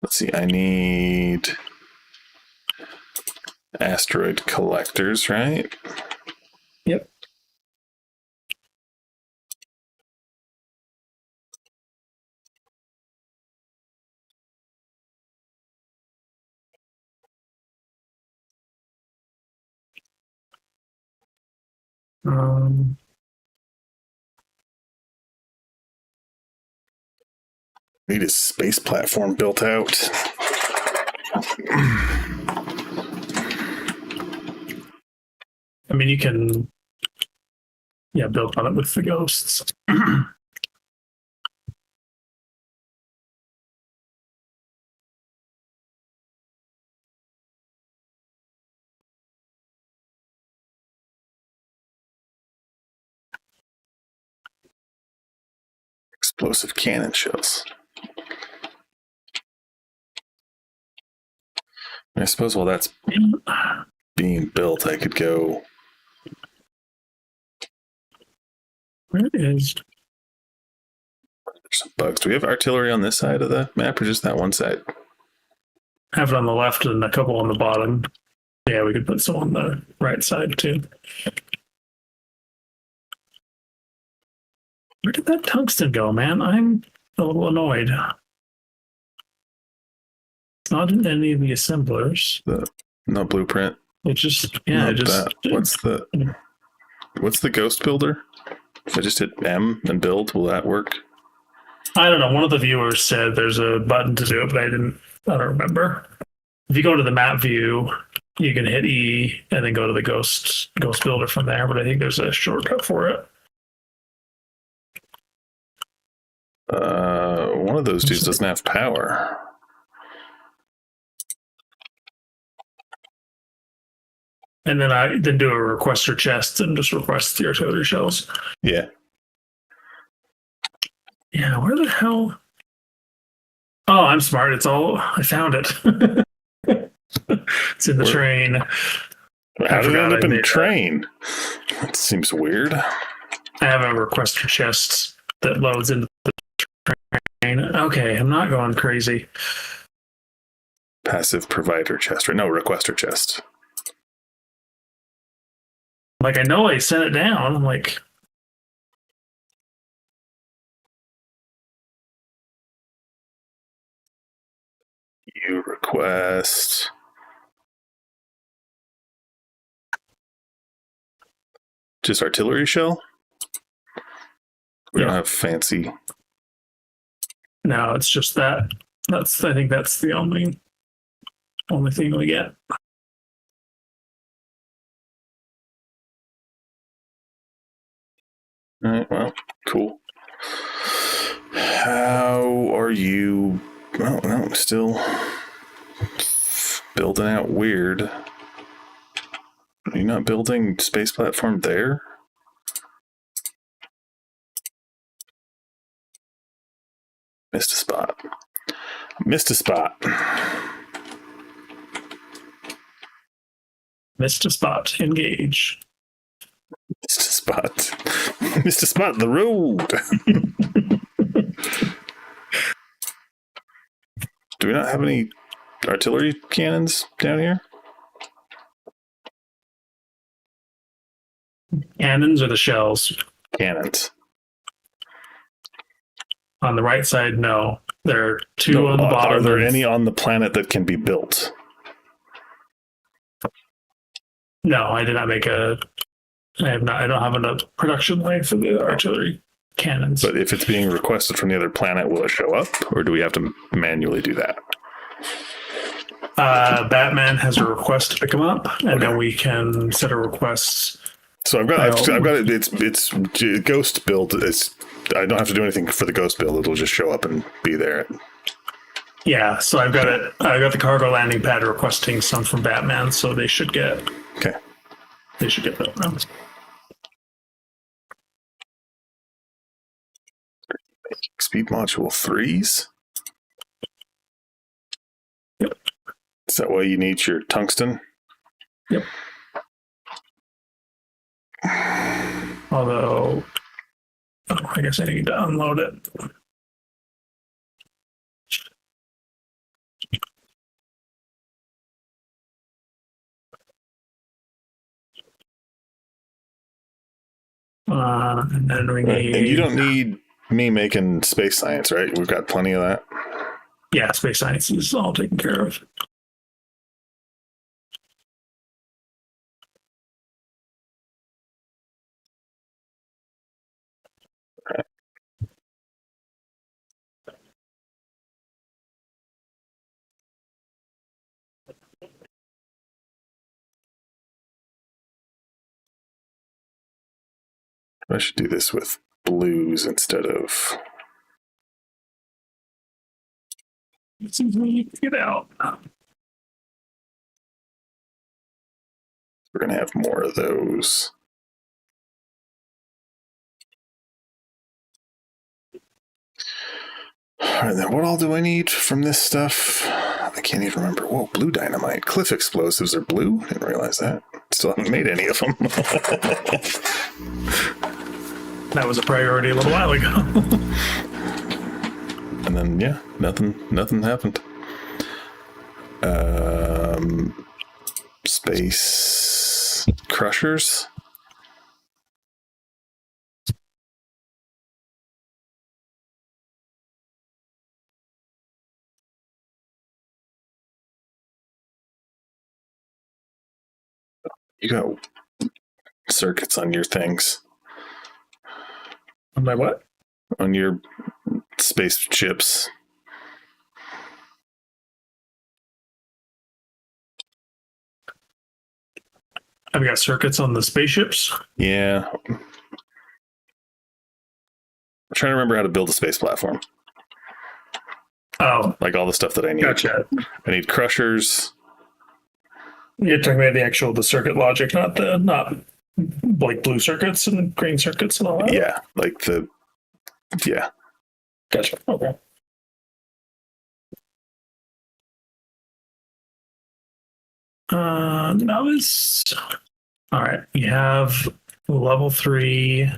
Let's see, I need asteroid collectors, right? Yep. Need a space platform built out. I mean, you can, build on it with the ghosts. Explosive cannon shells. I suppose while that's being built, I could go. Where is? There's some bugs. Do we have artillery on this side of the map, or just that one side? Have it on the left and a couple on the bottom. Yeah, we could put some on the right side too. Where did that tungsten go, man? I'm a little annoyed. It's not in any of the assemblers. No blueprint. It just, What's the ghost builder? If I just hit M and build, will that work? I don't know. One of the viewers said there's a button to do it, but I don't remember. If you go to the map view, you can hit E and then go to the ghost builder from there, but I think there's a shortcut for it. One of those dudes doesn't have power. And then I do a requester chest and just request the artillery shells. Yeah. Yeah, where the hell? Oh, I'm smart. I found it. It's in the train. How did it end up in the train? That seems weird. I have a requester chest that loads into the train. Okay, I'm not going crazy. Passive provider chest, right? No, requester chest. Like, I know I sent it down. I'm like, you request just artillery shell? We don't have fancy. No, it's just that. I think that's the only thing we get. All right, well, cool. How are you? Well, no, still building out weird. Are you not building space platform there? Missed a spot. Missed a spot. Missed a spot. Engage. Missed a spot. Missed a spot. The road. Do we not have any artillery cannons down here? Cannons or the shells? Cannons. On the right side, no. There are two on the bottom. Are there any on the planet that can be built? No, I did not make I don't have enough production line for the artillery cannons. But if it's being requested from the other planet, will it show up? Or do we have to manually do that? Batman has a request to pick them up, and then we can set a request So I've got it. It's ghost build. I don't have to do anything for the ghost build. It'll just show up and be there. Yeah, so I've got it. I got the cargo landing pad requesting some from Batman, so they should get. Okay. They should get that round. Speed module 3s. Yep. Is that why you need your tungsten? Yep. Although, I guess I need to unload it. And then we need. And you don't need me making space science, right? We've got plenty of that. Yeah, space science is all taken care of. Right. I should do this with blues instead of. It seems we need to get out. We're going to have more of those. All right, then what all do I need from this stuff? I can't even remember. Whoa, blue dynamite. Cliff explosives are blue? Didn't realize that. Still haven't made any of them. That was a priority a little while ago. And then, yeah, nothing happened. Space crushers. You got circuits on your things. On my what? On your spaceships. I've got circuits on the spaceships. Yeah. I'm trying to remember how to build a space platform. Oh, like all the stuff that I need. Gotcha. I need crushers. You're talking about the circuit logic, not like blue circuits and green circuits and all that. Yeah, yeah. Gotcha. Okay. Now this. All right, we have level 3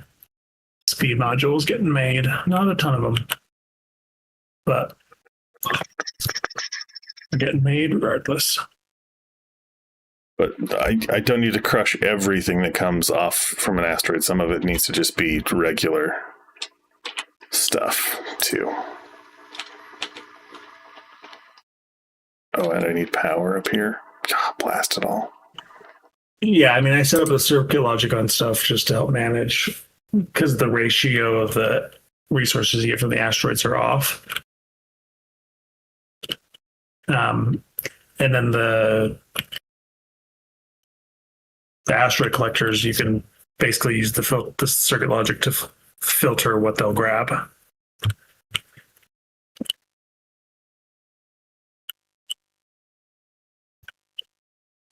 speed modules getting made. Not a ton of them, but they're getting made regardless. But I don't need to crush everything that comes off from an asteroid. Some of it needs to just be regular stuff, too. Oh, and I need power up here. God, blast it all. Yeah, I mean, I set up the circuit logic on stuff just to help manage, because the ratio of the resources you get from the asteroids are off. And then the asteroid collectors, you can basically use the circuit logic to filter what they'll grab.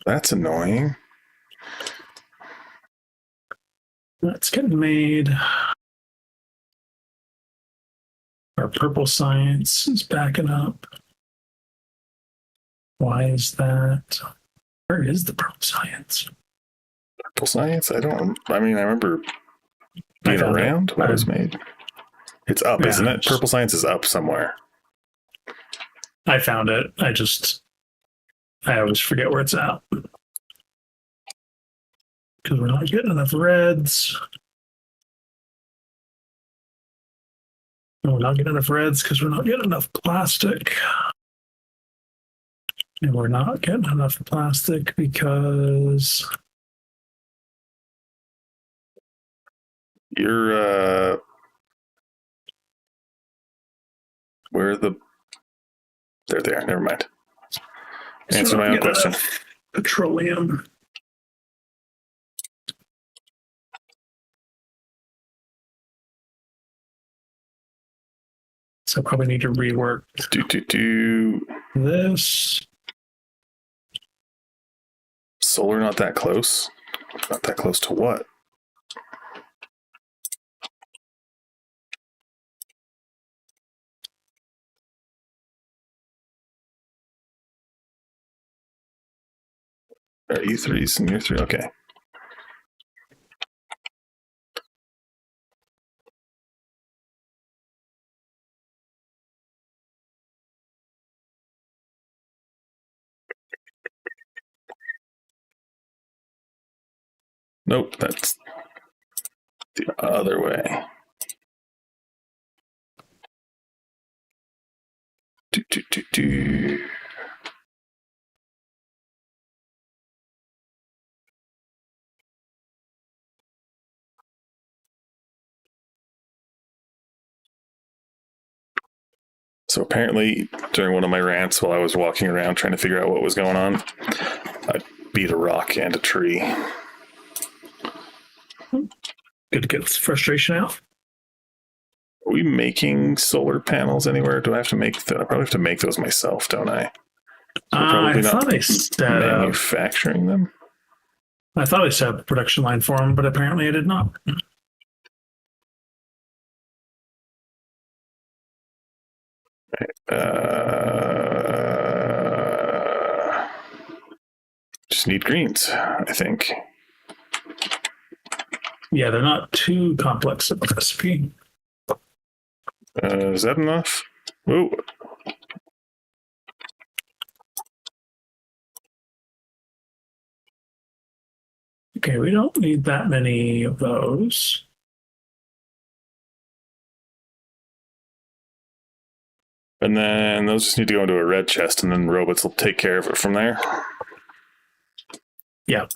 That's annoying. That's getting made. Our purple science is backing up. Why is that? Where is the purple science? Purple science? I remember being around when it was made. It's up, isn't it? Purple science is up somewhere. I found it. I always forget where it's at. Because we're not getting enough reds. And we're not getting enough reds because we're not getting enough plastic. And we're not getting enough plastic because You're where are the they're there, never mind. Answer my own question. Petroleum. So I probably need to rework this. Solar not that close. Not that close to what? Are you threes and you're three? Okay. Nope, that's the other way. Do. So apparently, during one of my rants while I was walking around trying to figure out what was going on, I beat a rock and a tree. Good to get this frustration out. Are we making solar panels anywhere? Do I have to make I probably have to make those myself, don't I? I thought I set manufacturing them. I thought I set up a production line for them, but apparently I did not. Just need greens, I think. Yeah, they're not too complex of a recipe. Is that enough? Ooh. Okay, we don't need that many of those. And then those just need to go into a red chest, and then robots will take care of it from there. Yeah.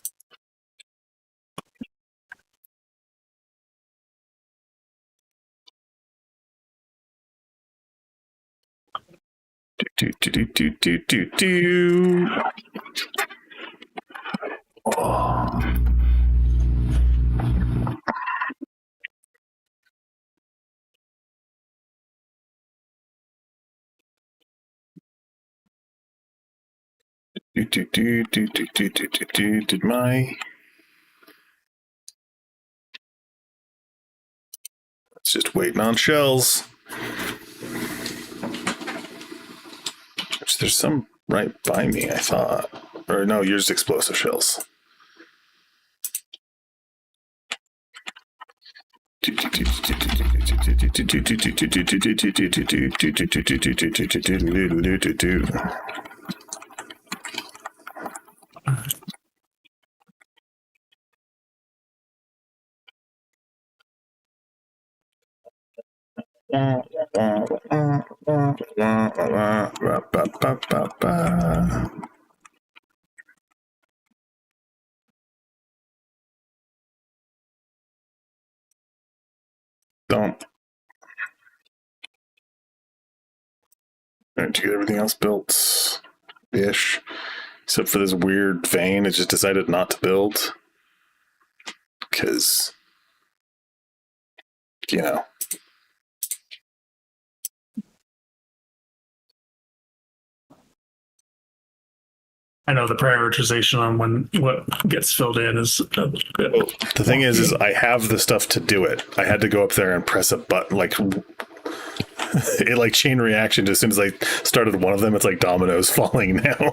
Do. Oh. Did my... It's just waiting on shells. There's some right by me, I thought. Or no, yours explosive shells. Don't. Alright, to get everything else built ish. Except for this weird vein, it just decided not to build. Because, you know. I know the prioritization on when what gets filled in is a bit. Well, the thing is I have the stuff to do it. I had to go up there and press a button, like it like chain reaction. As soon as I started one of them, it's like dominoes falling now.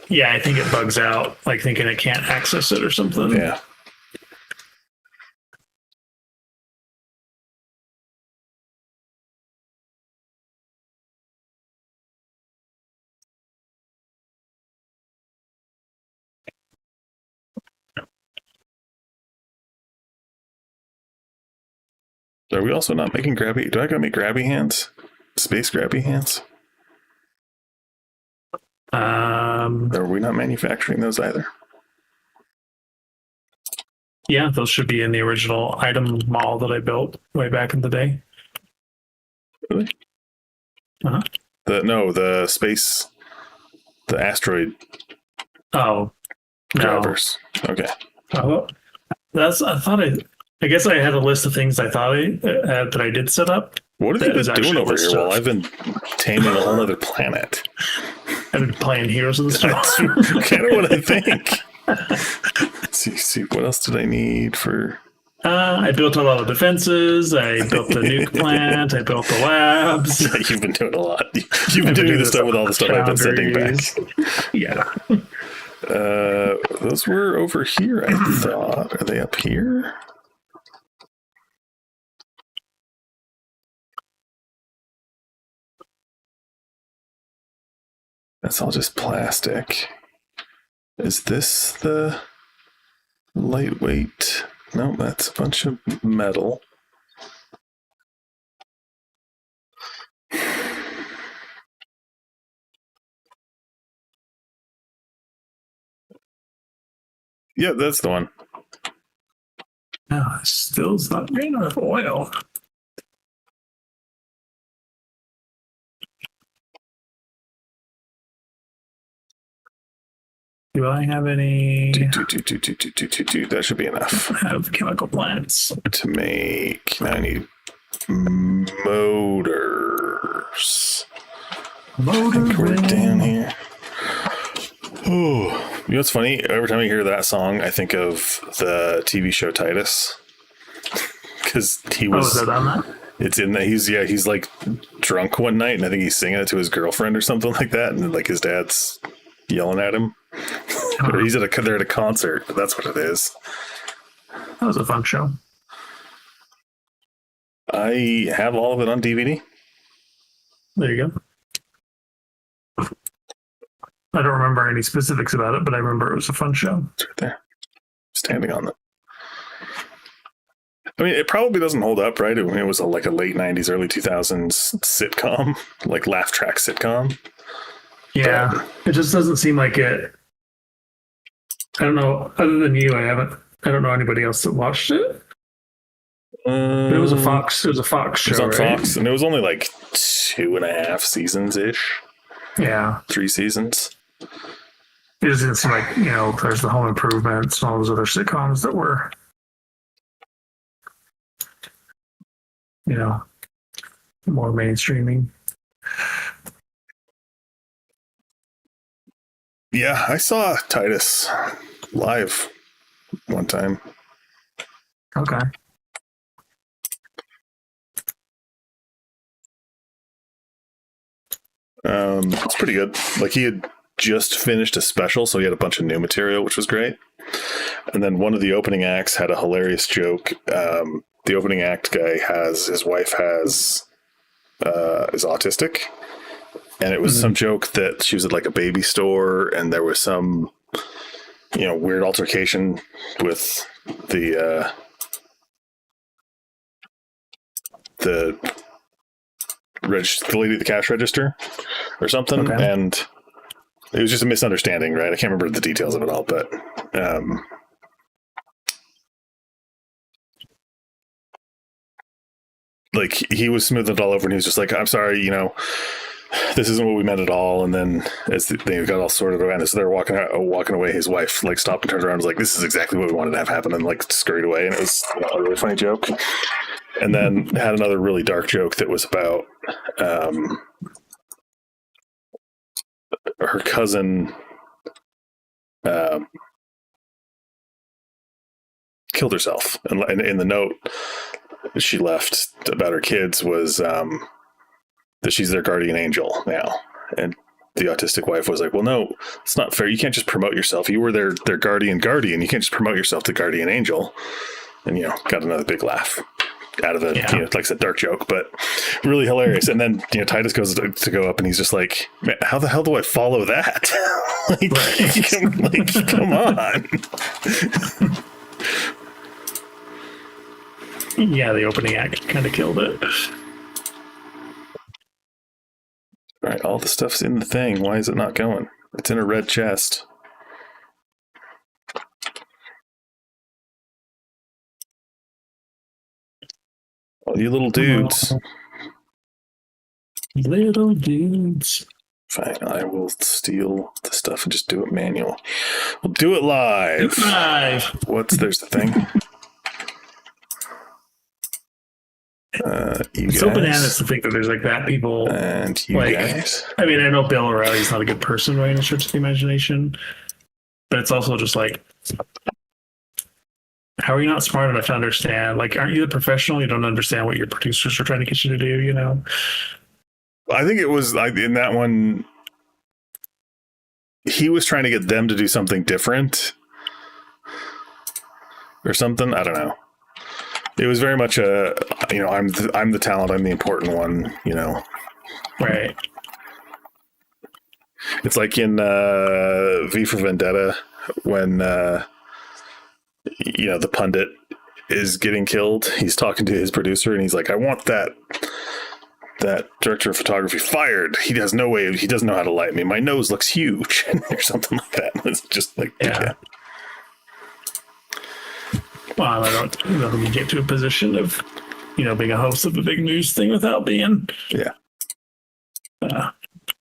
Yeah, I think it bugs out, like thinking it can't access it or something. Yeah. Are we also not making grabby? Do I gotta make grabby hands? Space grabby hands? Are we not manufacturing those either? Yeah, those should be in the original item mall that I built way back in the day. Really? Uh-huh. The space, the asteroid. Oh, drivers. No. Okay. I guess I had a list of things I thought that I did set up, What have That you is been doing over actionable here while stuff. I've been taming a whole other planet? I've been playing Heroes of the Storm. That's kind of what I think. See, what else did I need for... I built a lot of defenses. I built the nuke plant. I built the labs. You've been doing a lot. You've been doing this stuff with all the stuff I've been sending back. Yeah. Those were over here, I thought. Are they up here? That's all just plastic. Is this the lightweight? No, that's a bunch of metal. Yeah, that's the one. No, it still's not getting enough oil. Do I have any? That should be enough. I have chemical plants to make. Now I need motors. We're down here. Oh, you know what's funny? Every time I hear that song, I think of the TV show Titus, because he was. Oh, is that on that? It's in that he's like drunk one night, and I think he's singing it to his girlfriend or something like that, and like his dad's yelling at him, or they're at a concert. That's what it is. That was a fun show. I have all of it on DVD. There you go. I don't remember any specifics about it, but I remember it was a fun show. It's right there, standing on them. I mean, it probably doesn't hold up, right? It was like a late 90s, early 2000s sitcom, like laugh track sitcom. Yeah, it just doesn't seem like it. I don't know. Other than you, I don't know anybody else that watched it. But it was a Fox. It was a Fox show. It was on right? Fox, and it was only like 2.5 seasons ish. Yeah, 3 seasons. It just didn't seem like there's the Home Improvements and all those other sitcoms that were more mainstreaming. Yeah, I saw Titus live one time. Okay. It's pretty good. Like, he had just finished a special, so he had a bunch of new material, which was great. And then one of the opening acts had a hilarious joke. The opening act guy his wife is autistic, and it was some joke that she was at like a baby store, and there was some weird altercation with the lady at the cash register or something. Okay. And it was just a misunderstanding, right? I can't remember the details of it all, but like, he was smoothing it all over, and he was just like, I'm sorry, this isn't what we meant at all. And then as they got all sorted around, as they're walking away, his wife like stopped and turned around and was like, this is exactly what we wanted to have happen, and like scurried away. And it was a really funny joke. And then had another really dark joke that was about her cousin killed herself. And in the note she left about her kids was that she's their guardian angel now. And the autistic wife was like, well, no, it's not fair. You can't just promote yourself. You were their guardian. You can't just promote yourself to guardian angel. And, got another big laugh out of it. Like I said, dark joke, but really hilarious. And then, Titus goes to go up, and he's just like, man, how the hell do I follow that? Come on. Yeah, the opening act kind of killed it. All right, all the stuff's in the thing. Why is it not going? It's in a red chest. All you little dudes. Little dudes. Fine, I will steal the stuff and just do it manual. We'll do it live. There's the thing. You It's so bananas guys. to think that there's like that people. And you Like, guys. I mean, I know Bill O'Reilly's not a good person by any stretch of the imagination, but it's also just like, how are you not smart enough to understand? Like, aren't you the professional? You don't understand what your producers are trying to get you to do, you know? I think it was like in that one, he was trying to get them to do something different or something. I don't know. It was very much a, I'm the talent, I'm the important one, Right. It's like in V for Vendetta when the pundit is getting killed. He's talking to his producer and he's like, I want that director of photography fired. He has no way. He doesn't know how to light me. My nose looks huge, or something like that. It's just like, Yeah. Well, I don't think you get to a position of, being a host of a big news thing without being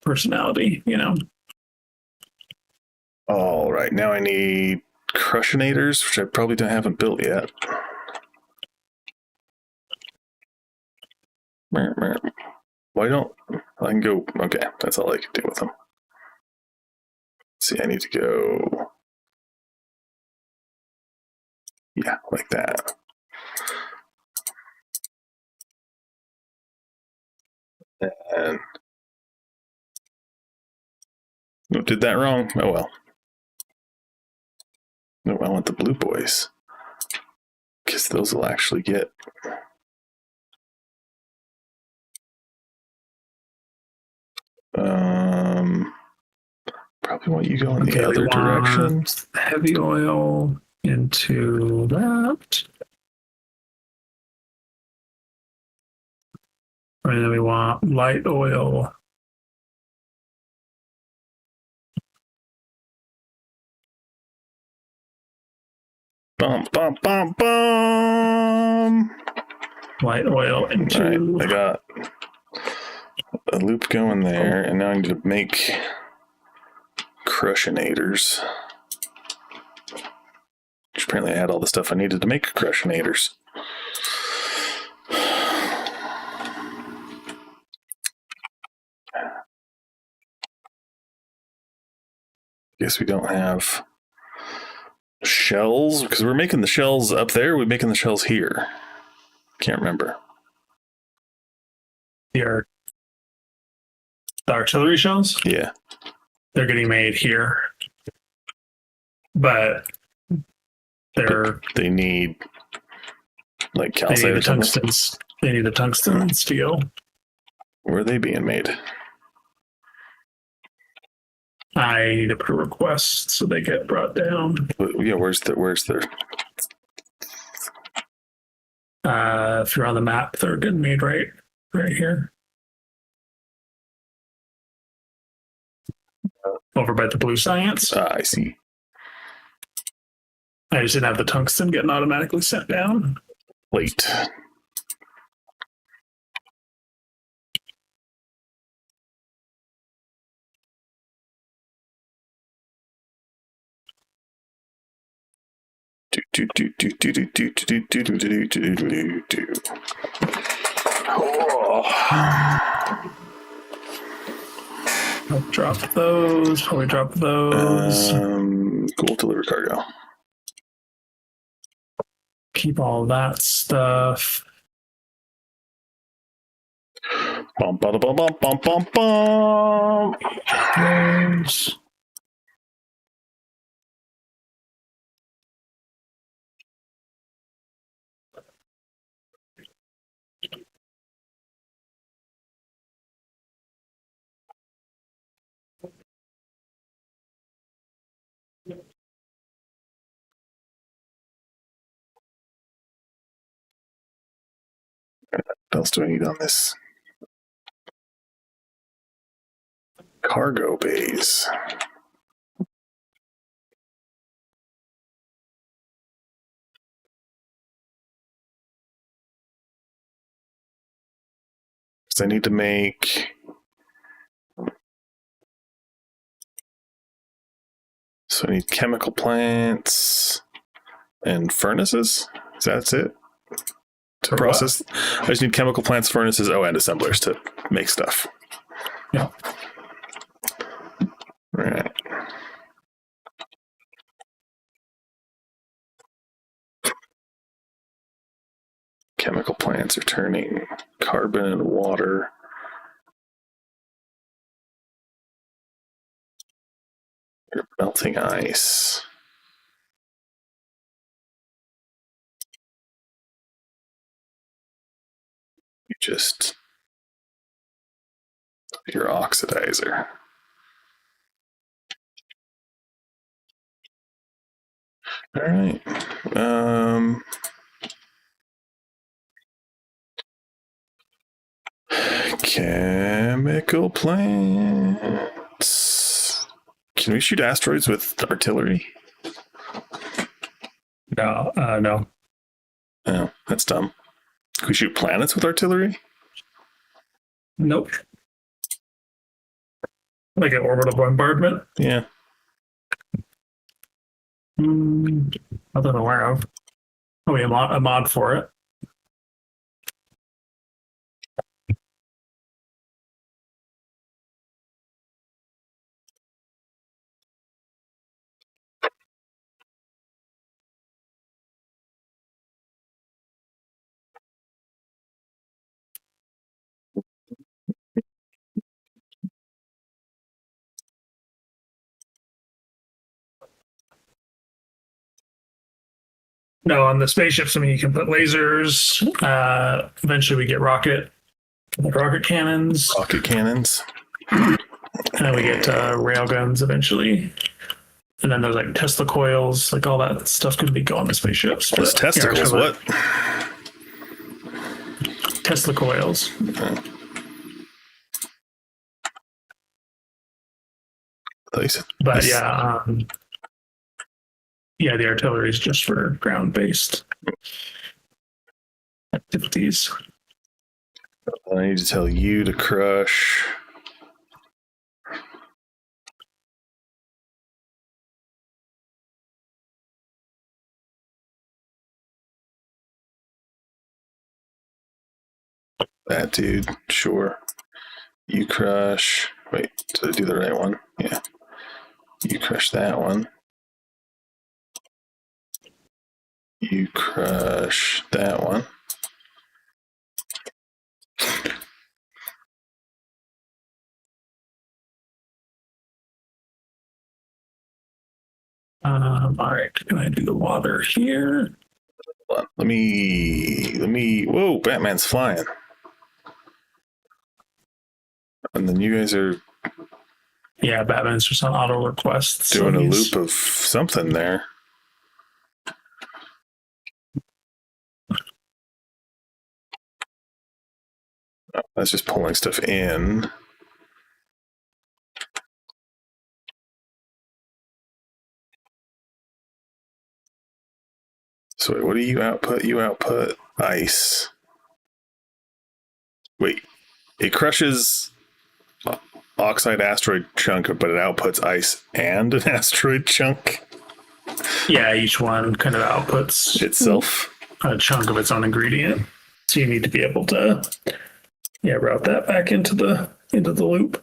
personality, All right, now I need crushionators, which I probably haven't built yet. Why don't I can go? Okay, that's all I can do with them. Let's see, I need to go. Yeah, like that. And did that wrong. Oh well. No, I want the blue boys because those will actually get. Probably want you go in the other direction. Heavy oil into that. And then we want light oil. Bum, bum, bum, bum. Light oil into. All right, I got a loop going there, and now I need to make crushionators. Which apparently I had all the stuff I needed to make crushionators. Guess we don't have shells because we're making the shells up there. We're making the shells here. Can't remember. The artillery shells? Yeah. They're getting made here. But they need like calcite or something. They need the tungsten steel. Where are they being made? I need to put a request so they get brought down. Yeah, where's their if you're on the map, they're getting made right here. Over by the blue science. I see. I just didn't have the tungsten getting automatically sent down. Late. I'll drop those. Probably drop those. Cool. Deliver cargo. Keep all that stuff. Bum, bum, bum, bum, bum, bum, bum. Those. What else do I need on this? Cargo bays. So I need to make. So I need chemical plants and furnaces. That's it. to For process. I just need chemical plants, furnaces, and assemblers to make stuff. Yeah. All right. Chemical plants are turning carbon and water. You're melting ice. You just your oxidizer. All right. Chemical plants. Can we shoot asteroids with artillery? No, no. Oh, that's dumb. Can we shoot planets with artillery? Nope. Like an orbital bombardment? Yeah. Not that I'm aware of. Oh, we have a mod for it. No, on the spaceships, I mean, you can put lasers. Eventually, we get rocket cannons. Rocket cannons. And we get rail guns eventually. And then there's like Tesla coils, like all that stuff could be go on the spaceships. Those testicles, what? Tesla coils. But yeah, yeah, the artillery is just for ground-based activities. I need to tell you to crush. That dude, sure. You crush. Wait, did I do the right one? Yeah. You crush that one. You crush that one. All right, can I do the water here? Hold on. Let me. Whoa, Batman's flying. And then you guys are. Yeah, Batman's just on auto request. Doing a loop of something there. Oh, that's just pulling stuff in. So wait, what do you output? You output ice. Wait, it crushes oxide asteroid chunk, but it outputs ice and an asteroid chunk. Yeah, each one kind of outputs itself a chunk of its own ingredient. So you need to be able to, route that back into the loop.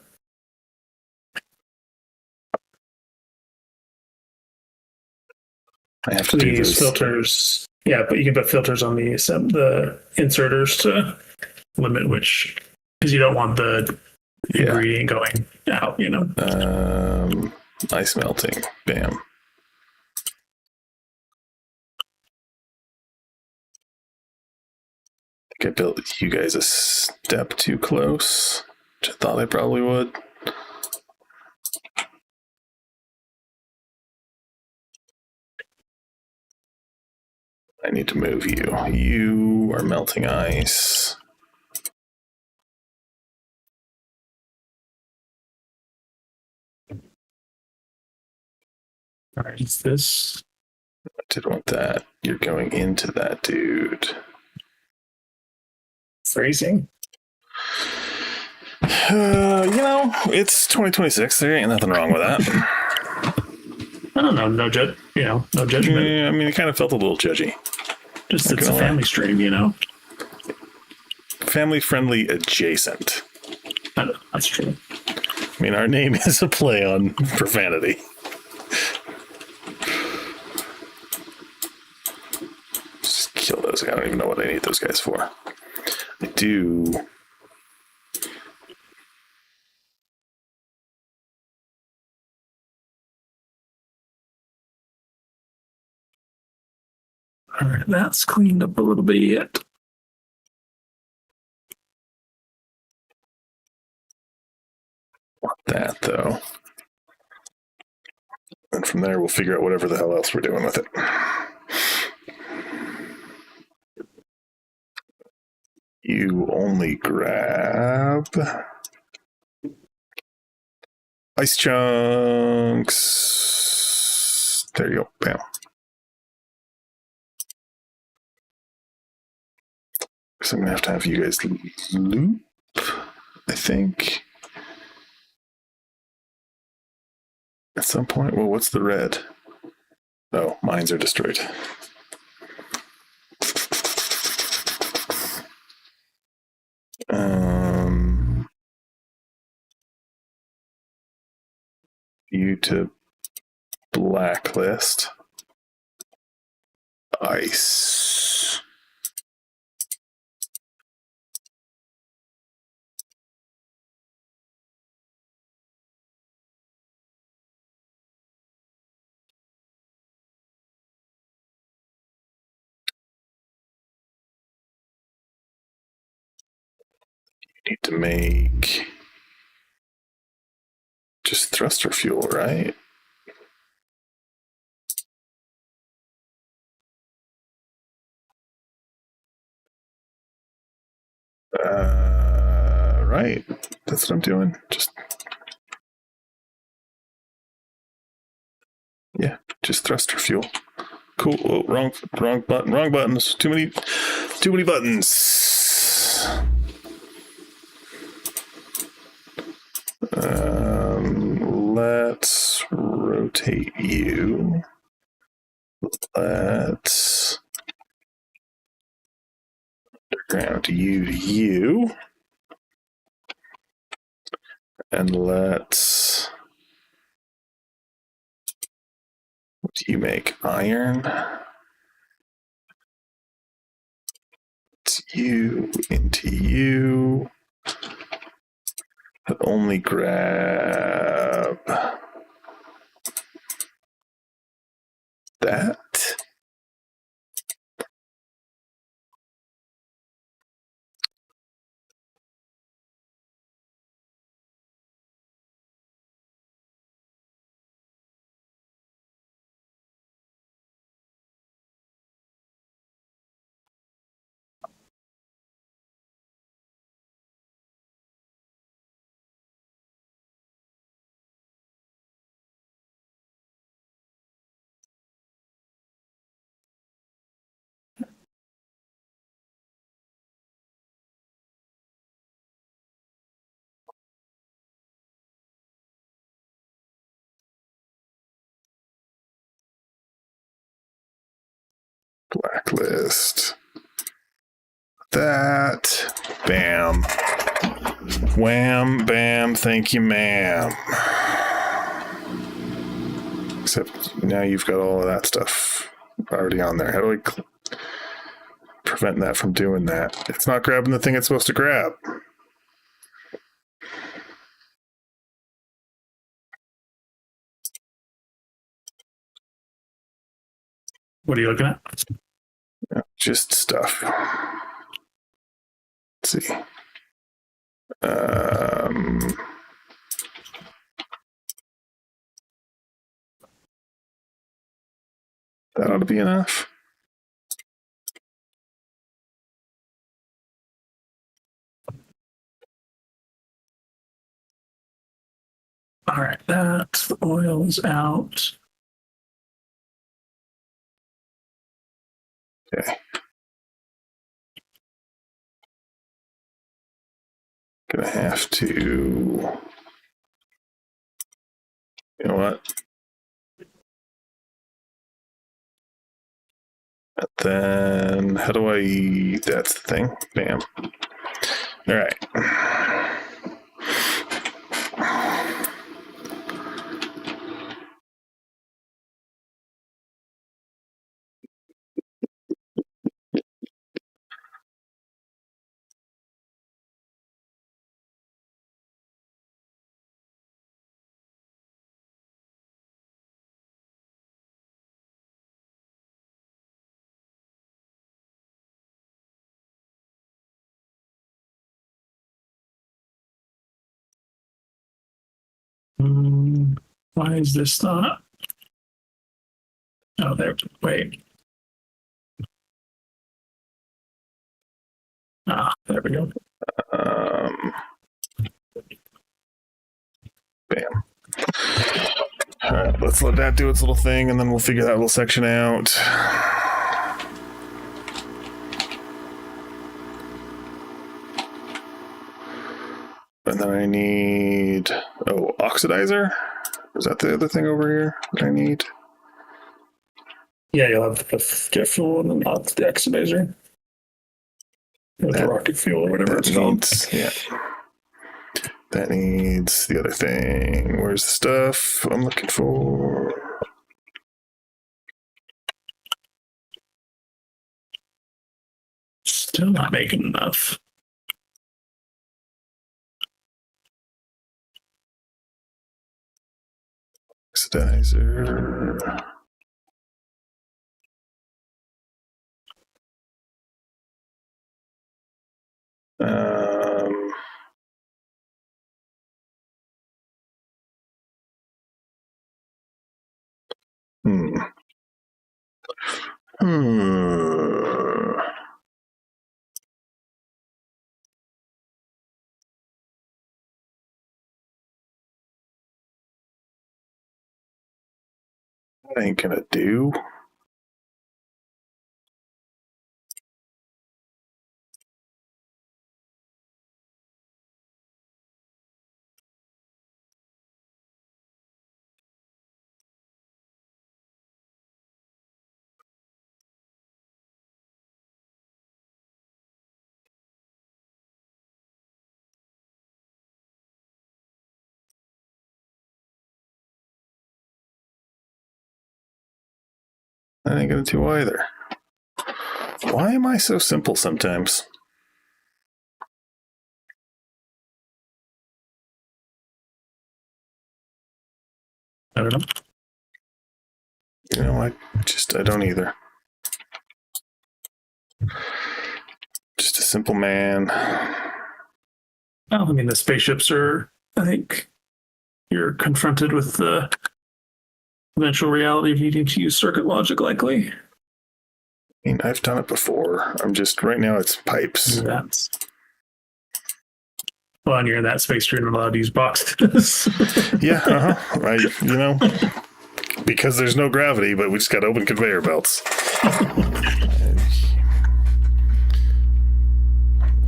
I have to do These this. filters. Yeah, but you can put filters on the inserters to limit which, because you don't want the ingredient going out, Ice melting. Bam. I think I built you guys a step too close, which I thought I probably would. I need to move you. You are melting ice. All right, it's this. I didn't want that. You're going into that, dude. Phrasing. It's 2026. There ain't nothing wrong with that. I don't know. No judgment. Yeah, I mean, it kind of felt a little judgy. Just it's a family stream, family-friendly adjacent. That's true. I mean, our name is a play on profanity. Just kill those. I don't even know what I need those guys for. I do. All right, that's cleaned up a little bit. Want that, though. And from there, we'll figure out whatever the hell else we're doing with it. You only grab ice chunks. There you go. Bam. So I'm going to have you guys loop, I think. At some point. Well, what's the red? Oh, mines are destroyed. You to blacklist. Ice. Need to make just thruster fuel, right? Right. That's what I'm doing. Just thruster fuel. Cool. Oh, wrong button. Wrong buttons. Too many buttons. Let's rotate you. Let's underground you to you. And let's... What do you make? Iron? It's you into you. But only grab that. Blacklist. That. Bam. Wham, bam, thank you, ma'am. Except now you've got all of that stuff already on there. How do I prevent that from doing that? It's not grabbing the thing it's supposed to grab. What are you looking at? Yeah, just stuff. Let's see. That ought to be enough. All right, that's the oil's out. Okay. Gonna have to. You know what? And then how do I? That's the thing. Bam. All right. Why is this not? Oh, there. Wait. There we go. Bam. All right, let's let that do its little thing, and then we'll figure that little section out. And then I need oxidizer. Is that the other thing over here that I need? Yeah, you'll have the jet fuel and then not the oxidizer. With the rocket fuel or whatever it's called. Yeah. That needs the other thing. Where's the stuff I'm looking for? Still not making enough. Oxidizer. That ain't gonna do. That ain't gonna do either. Why am I so simple sometimes? I don't know. You know, I don't either. Just a simple man. Well, I mean, the spaceships are, I think, you're confronted with the eventual reality of needing to use circuit logic, likely. I mean, I've done it before. I'm just, right now it's pipes. That's. Well, and you're in that space, you're not allowed to use boxes. Yeah, because there's no gravity, but we just got open conveyor belts. All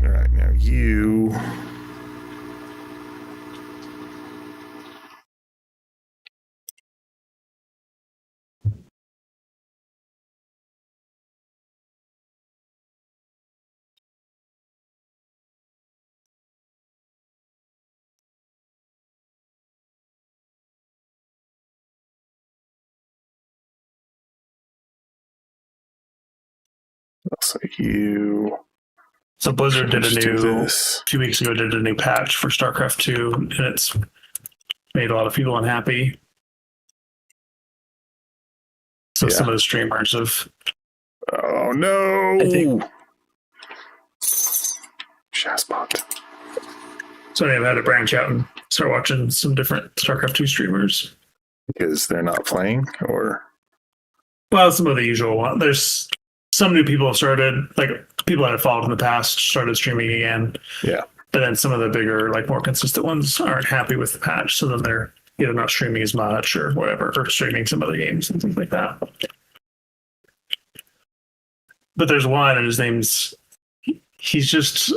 right, now you. Also you. So Blizzard did a 2 weeks ago, did a new patch for StarCraft 2, and it's made a lot of people unhappy. So some of the streamers have. Oh no! I think. Shazbot. So I've had to branch out and start watching some different StarCraft 2 streamers. Because they're not playing, or? Well, some of the usual ones. There's some new people have started, like people that I've followed in the past started streaming again. Yeah. But then some of the bigger, like more consistent ones aren't happy with the patch. So then they're either not streaming as much or whatever, or streaming some other games and things like that. But there's one, and his name's, he's just,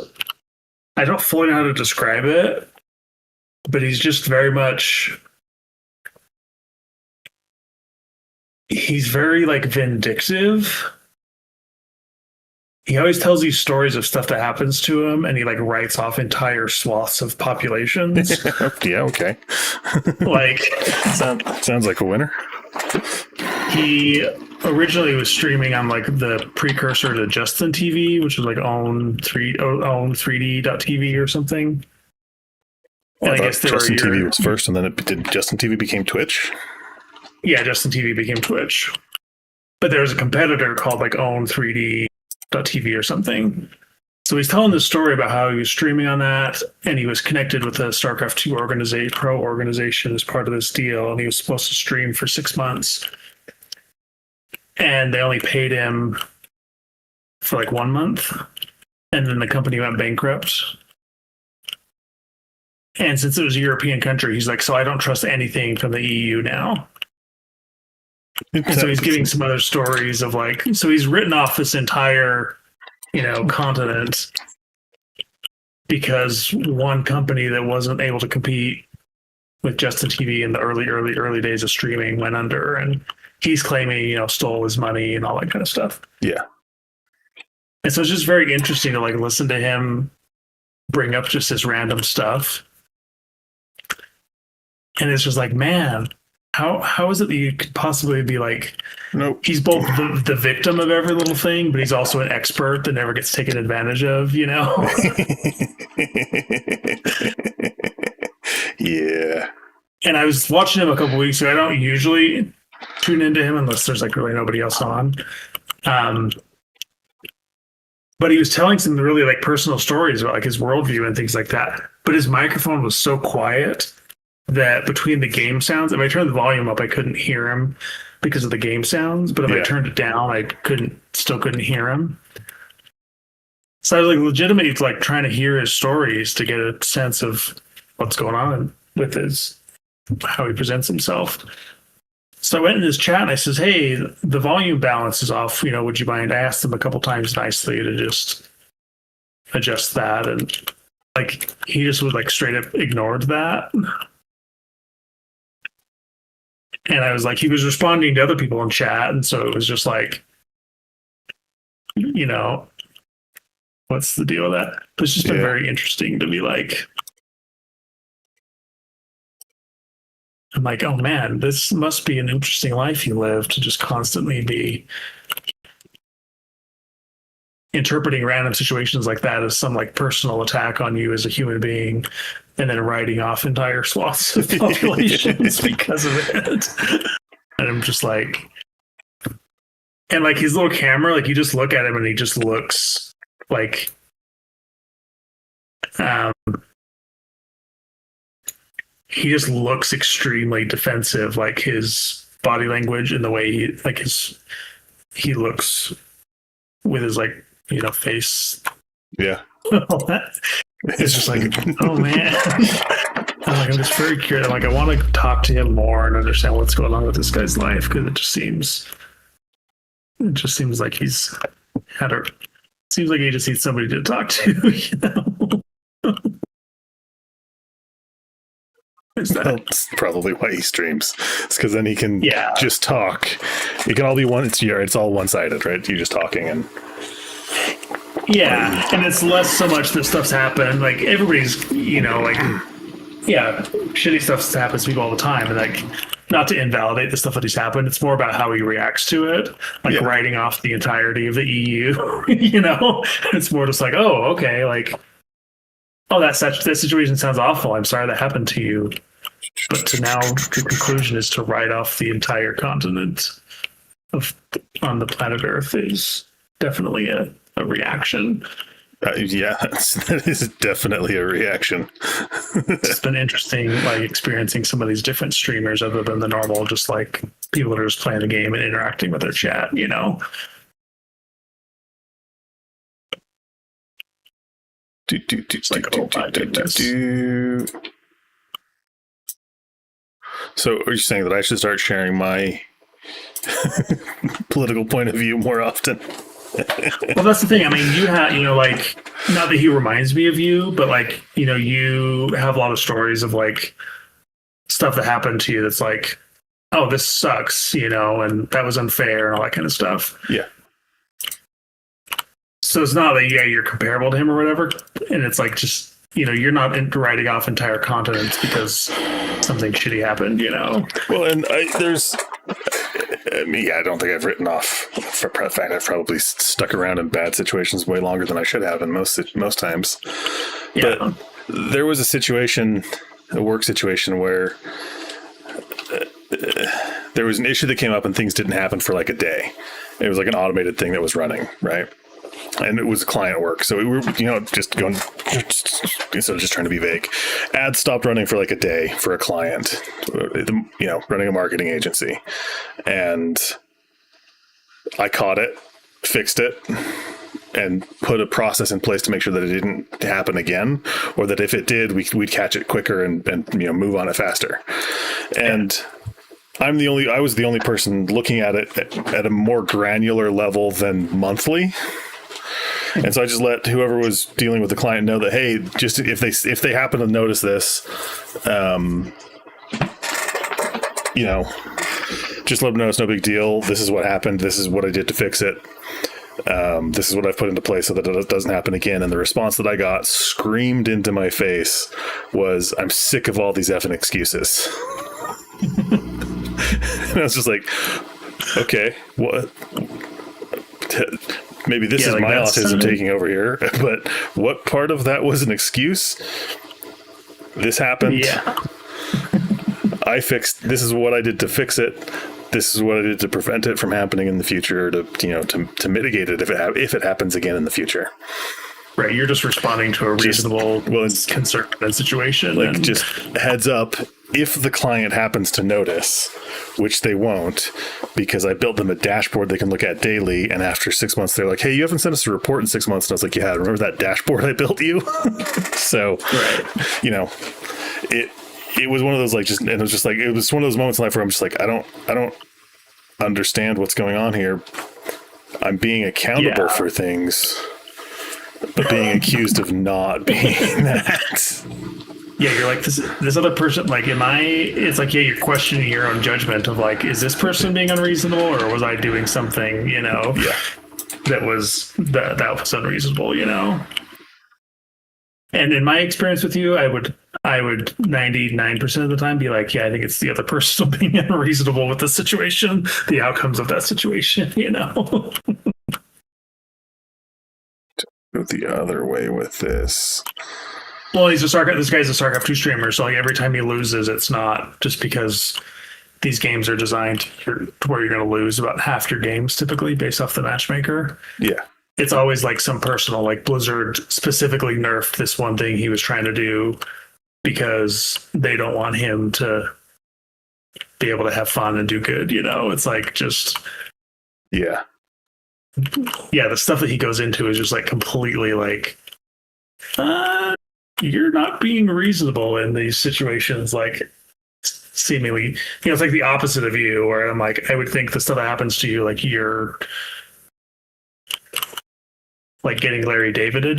I don't fully know how to describe it, but he's just very much, he's very like vindictive. he always tells these stories of stuff that happens to him, and he like writes off entire swaths of populations. Yeah, okay. Like, Sounds like a winner. he originally was streaming on like the precursor to Justin TV, which was like own 3D.tv or something. Well, And I guess Justin TV was first, and then Justin TV became Twitch. Yeah, Justin TV became Twitch. But there was a competitor called like own 3D.tv or something. So he's telling this story about how he was streaming on that, and he was connected with a StarCraft 2 pro organization as part of this deal, and he was supposed to stream for 6 months. And they only paid him for like 1 month, and then the company went bankrupt. And since it was a European country, he's like, so I don't trust anything from the EU now. And so he's giving some other stories of like, so he's written off this entire, continent because one company that wasn't able to compete with Justin TV in the early days of streaming went under, and he's claiming, stole his money and all that kind of stuff. Yeah. And so it's just very interesting to like listen to him bring up just this random stuff. And it's just like, man, how is it that you could possibly be like, nope. He's both the victim of every little thing, but he's also an expert that never gets taken advantage of, Yeah. And I was watching him a couple weeks ago. I don't usually tune into him unless there's like really nobody else on. But he was telling some really like personal stories about like his worldview and things like that. But his microphone was so quiet that between the game sounds, if I turned the volume up, I couldn't hear him because of the game sounds. But if I turned it down, I still couldn't hear him. So I was like legitimately like trying to hear his stories to get a sense of what's going on with how he presents himself. So I went in his chat and I says, hey, the volume balance is off. Would you mind? I asked him a couple times nicely to just adjust that. And like, he just was like straight up ignored that. And I was like, he was responding to other people in chat. And so it was just like, what's the deal with that? It's just been very interesting to be like, I'm like, oh man, this must be an interesting life you live to just constantly be interpreting random situations like that as some like personal attack on you as a human being, and then writing off entire swaths of populations because of it. And I'm just like, and like his little camera, like you just look at him and he just looks like, he just looks extremely defensive, like his body language and the way he looks with his like, face. Yeah. It's just like, oh man. I'm just very curious. I'm like, I want to talk to him more and understand what's going on with this guy's life, because it just seems like seems like he just needs somebody to talk to, That's probably why he streams. It's because then he can just talk. It can all be it's all one-sided, right? You're just talking and and it's less so much that stuff's happened. Like everybody's, shitty stuff happens to people all the time, and like not to invalidate the stuff that has happened. It's more about how he reacts to it, like writing off the entirety of the EU. It's more just like, oh, okay, like, oh, that situation sounds awful. I'm sorry that happened to you. But now the conclusion is to write off the entire continent on the planet Earth is definitely a reaction. That is definitely a reaction. It's been interesting, like experiencing some of these different streamers other than the normal, just like people that are just playing the game and interacting with their chat, It's like, oh my goodness. So are you saying that I should start sharing my political point of view more often? Well, that's the thing. I mean, you have, like, not that he reminds me of you, but like, you have a lot of stories of like stuff that happened to you that's like, oh, this sucks, and that was unfair and all that kind of stuff. Yeah. So it's not that you're comparable to him or whatever, and it's like just you're not writing off entire continents because something shitty happened. Well, and I don't think I've written off. For the fact, I've probably stuck around in bad situations way longer than I should have in most times. Yeah. But there was a work situation where there was an issue that came up and things didn't happen for like a day. It was like an automated thing that was running, right? And it was client work. So we were, just going, instead of just trying to be vague, ads stopped running for like a day for a client, running a marketing agency. And I caught it, fixed it, and put a process in place to make sure that it didn't happen again, or that if it did, we'd catch it quicker and move on it faster. And I was the only person looking at it at a more granular level than monthly. And so I just let whoever was dealing with the client know that, hey, just if they happen to notice this, just let them know it's no big deal. This is what happened. This is what I did to fix it. This is what I've put into place so that it doesn't happen again. And the response that I got screamed into my face was, I'm sick of all these effing excuses. And I was just like, okay, what? Maybe this is my autism taking over here, but what part of that was an excuse? This happened. Yeah. This is what I did to fix it. This is what I did to prevent it from happening in the future, to mitigate it if it happens again in the future. Right. You're just responding to a reasonable concern in situation. Like, just heads up, if the client happens to notice, which they won't, because I built them a dashboard they can look at daily. And after 6 months, they're like, hey, you haven't sent us a report in 6 months. And I was like, yeah, remember that dashboard I built you? So, it was one of those, and it was just like, it was one of those moments in life where I'm just like, I don't understand what's going on here. I'm being accountable for things, but being accused of not being that. Yeah, you're like, this other person, like, it's like, you're questioning your own judgment of like, is this person being unreasonable, or was I doing something, that was unreasonable, And in my experience with you, I would 99% of the time be like, yeah, I think it's the other person being unreasonable with the situation, the outcomes of that situation, Go the other way with this. Well, this guy's a StarCraft 2 streamer, so like every time he loses, it's not just because these games are designed to where you're going to lose about half your games typically based off the matchmaker. Yeah. It's always like some personal, like Blizzard specifically nerfed this one thing he was trying to do because they don't want him to be able to have fun and do good, It's like just... Yeah. Yeah, the stuff that he goes into is just like completely like... you're not being reasonable in these situations, like seemingly, it's like the opposite of you, where I'm like, I would think the stuff that happens to you, like you're like getting Larry Davided,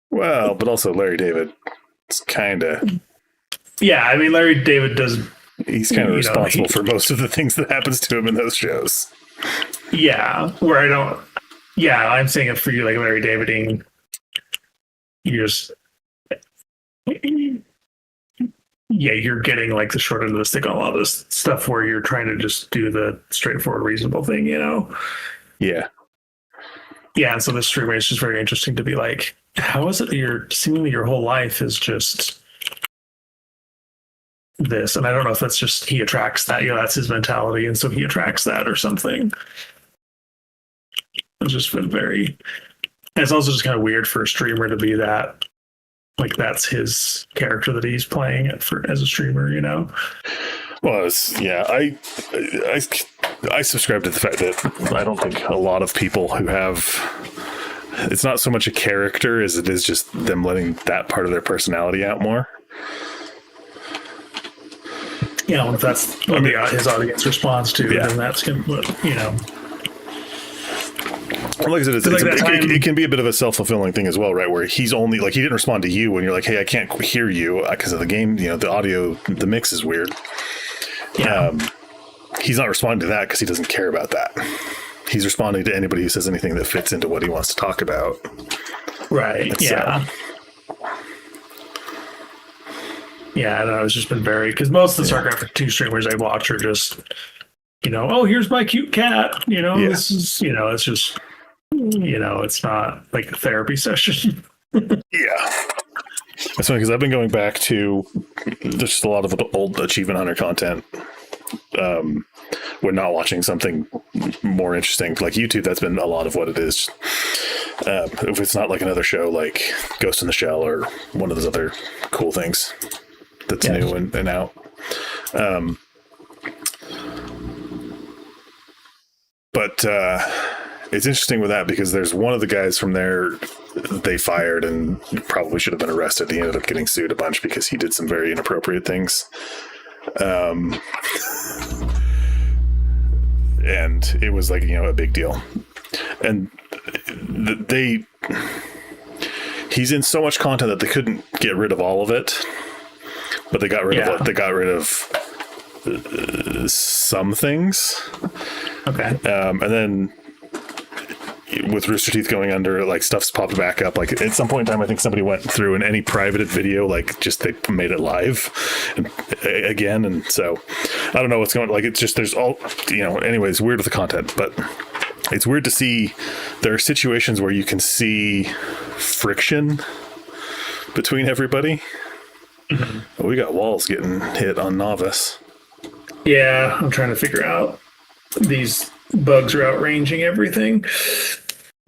Well, but also Larry David, it's kind of... Yeah, I mean, Larry David does... He's kind of responsible for most of the things that happens to him in those shows. Yeah, where I don't... Yeah, I'm saying it for you, like Larry Daviding... You're getting like the short end of the stick on a lot of this stuff where you're trying to just do the straightforward, reasonable thing, Yeah. Yeah, and so this streamer is just very interesting to be like, how is it that seemingly your whole life is just this? And I don't know if that's just he attracts that, that's his mentality, and so he attracts that or something. It's just been very... And it's also just kind of weird for a streamer to be that, like that's his character that he's playing as a streamer, Well, I subscribe to the fact that I don't think a lot of people who have, it's not so much a character as it is just them letting that part of their personality out more. If that's what his audience responds to, then that's going to, Like I said, it can be a bit of a self-fulfilling thing as well, right? Where he's only like, he didn't respond to you when you're like, hey, I can't hear you because of the game, the audio, the mix is weird. Yeah. He's not responding to that because he doesn't care about that. he's responding to anybody who says anything that fits into what he wants to talk about. Right. Yeah. Yeah, I don't know. It's just been very, because most of the StarCraft 2 streamers I watch are just, oh, here's my cute cat. This is, it's just, it's not like a therapy session. Yeah. That's funny because I've been going back to just a lot of old Achievement Hunter content. When not watching something more interesting like YouTube, that's been a lot of what it is. If it's not like another show like Ghost in the Shell or one of those other cool things that's new and out. But it's interesting with that because there's one of the guys from there they fired and probably should have been arrested. He ended up getting sued a bunch because he did some very inappropriate things. And it was like, a big deal. And he's in so much content that they couldn't get rid of all of it, but they got rid of it. They got rid of some things. Okay. And then with Rooster Teeth going under, like stuff's popped back up. Like at some point in time, I think somebody went through and any privated video, like just they made it live again. And so I don't know what's going on. Like it's just, there's all, anyways, weird with the content, but it's weird to see there are situations where you can see friction between everybody. Mm-hmm. We got walls getting hit on Novice. Yeah, I'm trying to figure out. These bugs are outranging everything.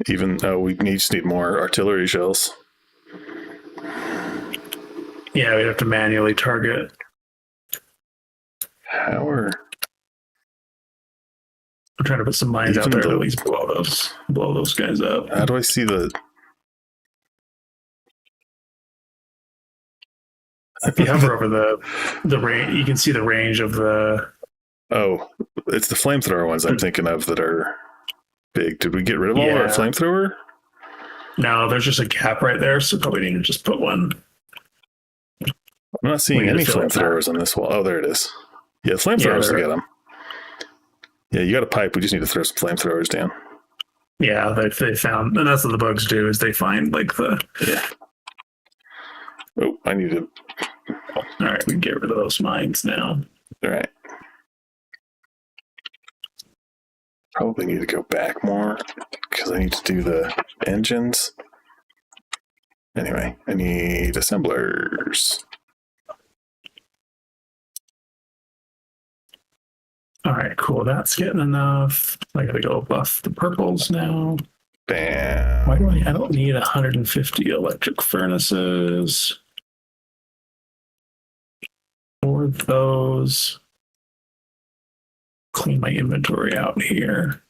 We just need more artillery shells. Yeah, we'd have to manually target. I'm trying to put some mines out there to at least blow those guys up. How do I see the... If you hover over the range, you can see the range of the... Oh, it's the flamethrower ones I'm thinking of that are big. Did we get rid of all our flamethrower? No, there's just a gap right there, so probably need to just put one. I'm not seeing any flamethrowers on this wall. Oh, there it is. Yeah, flamethrowers to get them. Yeah, you got a pipe. We just need to throw some flamethrowers down. Yeah, they found, and that's what the bugs do, is they find like the... Yeah. Oh, I need to... All right, we can get rid of those mines now. All right. Probably need to go back more because I need to do the engines. Anyway, I need assemblers. All right, cool. That's getting enough. I gotta go buff the purples now. Bam. Why do I don't need 150 electric furnaces for those. Clean my inventory out here.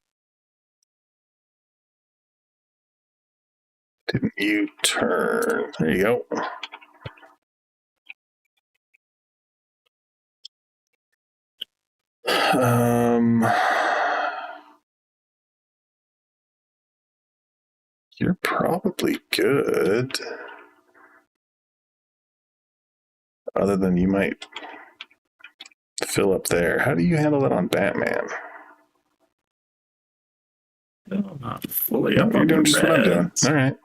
Didn't you turn? There you go. You're probably good. Other than you might fill up there. How do you handle that on Batman? No, not fully up. You're doing just what I'm doing. All right.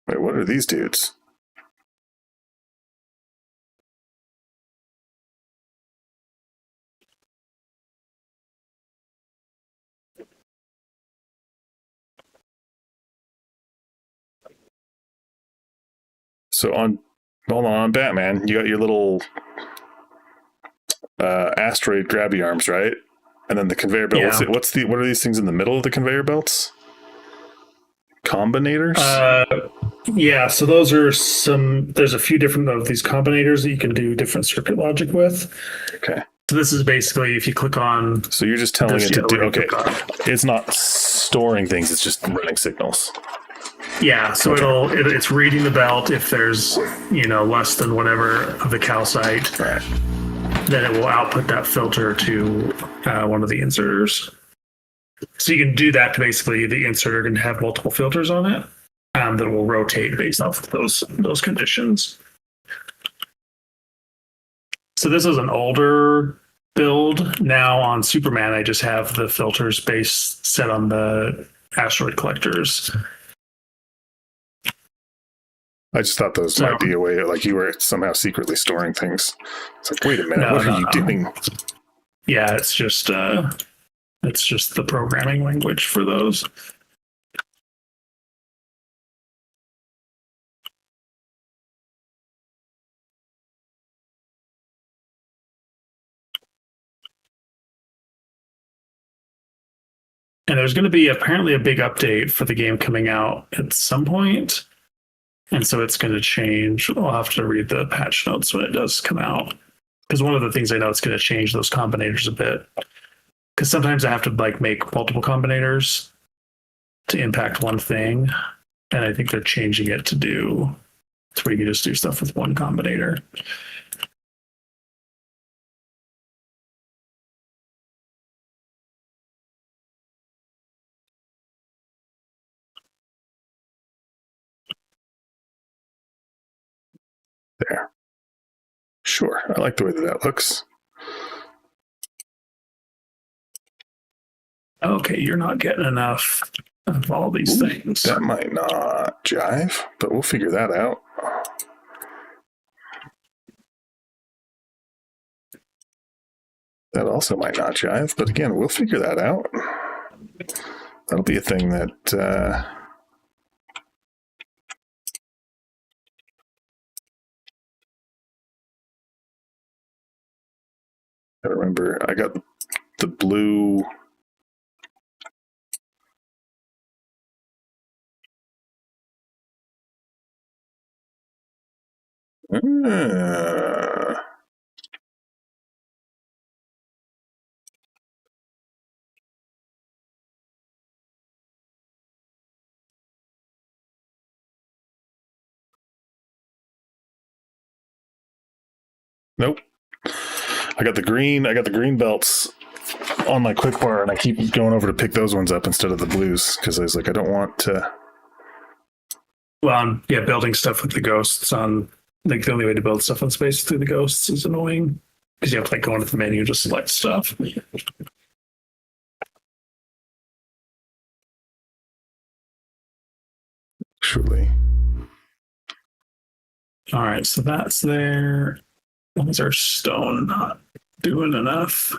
Wait, what are these dudes? So on Batman, you got your little asteroid grabby arms, right? And then the conveyor belt. Yeah. What are these things in the middle of the conveyor belts? Combinators? Yeah, so those are there's a few different of these combinators that you can do different circuit logic with. Okay. So this is basically if you click on... So you're just telling it to do... Okay. It's not storing things, it's just running signals. Yeah, so it's reading the belt if there's, less than whatever of the calcite. Right. Then it will output that filter to one of the inserters. So you can do that to basically the inserter can have multiple filters on it that will rotate based off of those conditions. So this is an older build now on Superman, I just have the filters base set on the asteroid collectors. I just thought those might be a way, like you were somehow secretly storing things. It's like, wait a minute, what are you doing? Yeah, it's just the programming language for those. And there's going to be apparently a big update for the game coming out at some point. And so it's going to change. I'll have to read the patch notes when it does come out. Because one of the things I know it's going to change those combinators a bit. Because sometimes I have to like make multiple combinators to impact one thing. And I think they're changing it to where you can just do stuff with one combinator. There. Sure. I like the way that looks. Okay, you're not getting enough of all these things. That might not jive, but we'll figure that out. That also might not jive, but again, we'll figure that out. That'll be a thing that... I remember I got the blue... Nope. I got the green belts on my quick bar, and I keep going over to pick those ones up instead of the blues because I was like, I don't want to. Well, yeah, building stuff with the ghosts on like the only way to build stuff on space through the ghosts is annoying because you have to like go into the menu and just select stuff. Truly. All right, so that's there. Why is our stone not doing enough?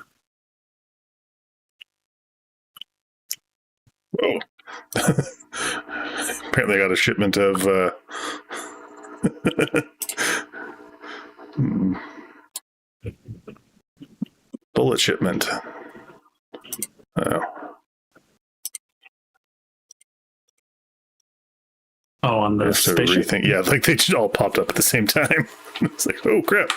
Whoa. Apparently I got a shipment of bullet shipment. Oh, on the spaceship? Rethink. Yeah, like they just all popped up at the same time. It's like, oh crap.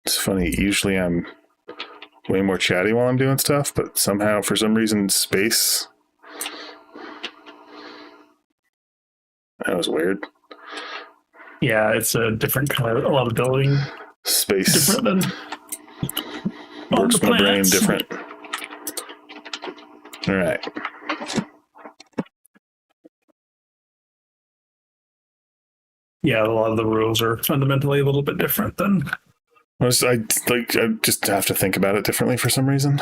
It's funny. Usually I'm way more chatty while I'm doing stuff, but somehow, for some reason, space. That was weird. Yeah, it's a different kind of a lot of building. Space. Different than works my brain different. All right. Yeah, a lot of the rules are fundamentally a little bit different than. I just have to think about it differently for some reason.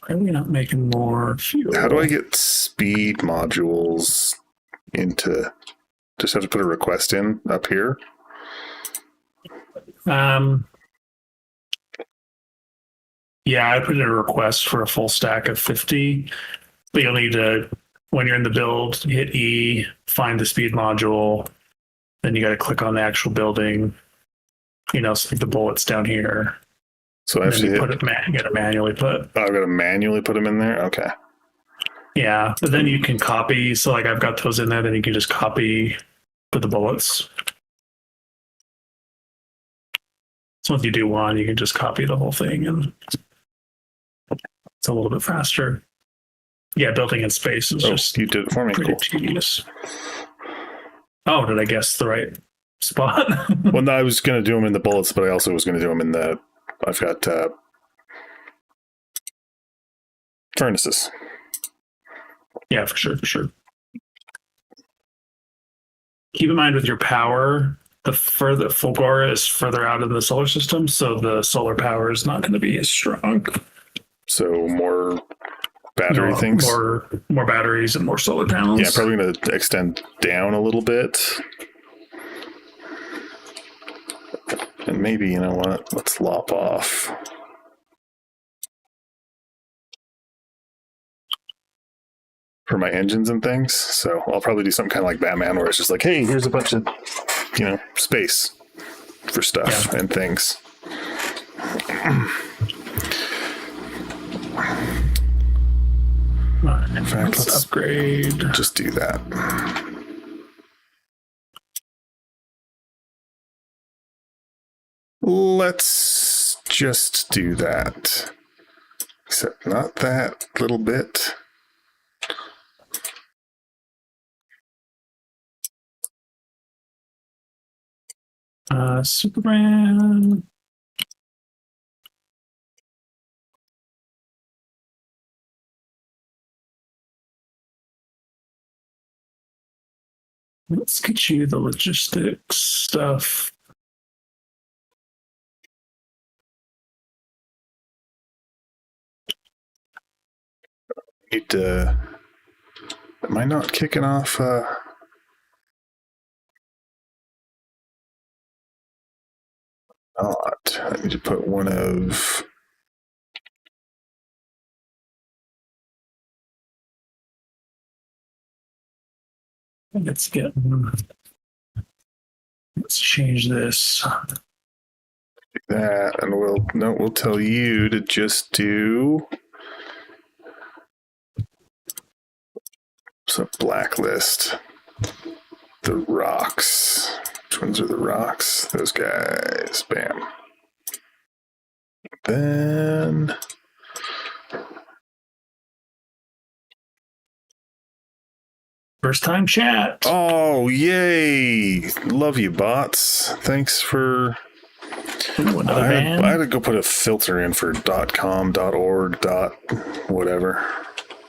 Why are we not making more fuel? How do I get speed modules into? Just have to put a request in up here. Um, yeah, I put in a request for a full stack of 50, but you'll need to, when you're in the build, hit E, find the speed module, then you got to click on the actual building. So the bullets down here. So I have to you got to manually put. Oh, I've got to manually put them in there. Okay. Yeah, but then you can copy. So like I've got those in there. Then you can just copy for the bullets. So if you do one, you can just copy the whole thing, and it's a little bit faster. Yeah, building in space is just you did it for me. Pretty tedious. Oh, did I guess the right spot? Well, no, I was going to do them in the bullets, but I also was going to do them in the. I've got furnaces. Yeah, for sure. Keep in mind with your power, the Fulgora is further out of the solar system, so the solar power is not going to be as strong. So more battery things? More batteries and more solar panels. Yeah, probably going to extend down a little bit. And maybe, you know what? Let's lop off. For my engines and things. So I'll probably do something kind of like Batman where it's just like, hey, here's a bunch of, space for stuff and things. In fact, let's upgrade. Just do that. Let's just do that. Except not that little bit. Superman. Let's get you the logistics stuff. Need to. Am I not kicking off? Not. I need to put one of. Let's change this. That, and we'll tell you to just do. So blacklist the rocks. Which ones are the rocks? Those guys. Bam. Then. First time chat. Oh, yay. Love you, bots. Thanks for. Ooh, another I band. had to go put a filter in for .com, .org, whatever.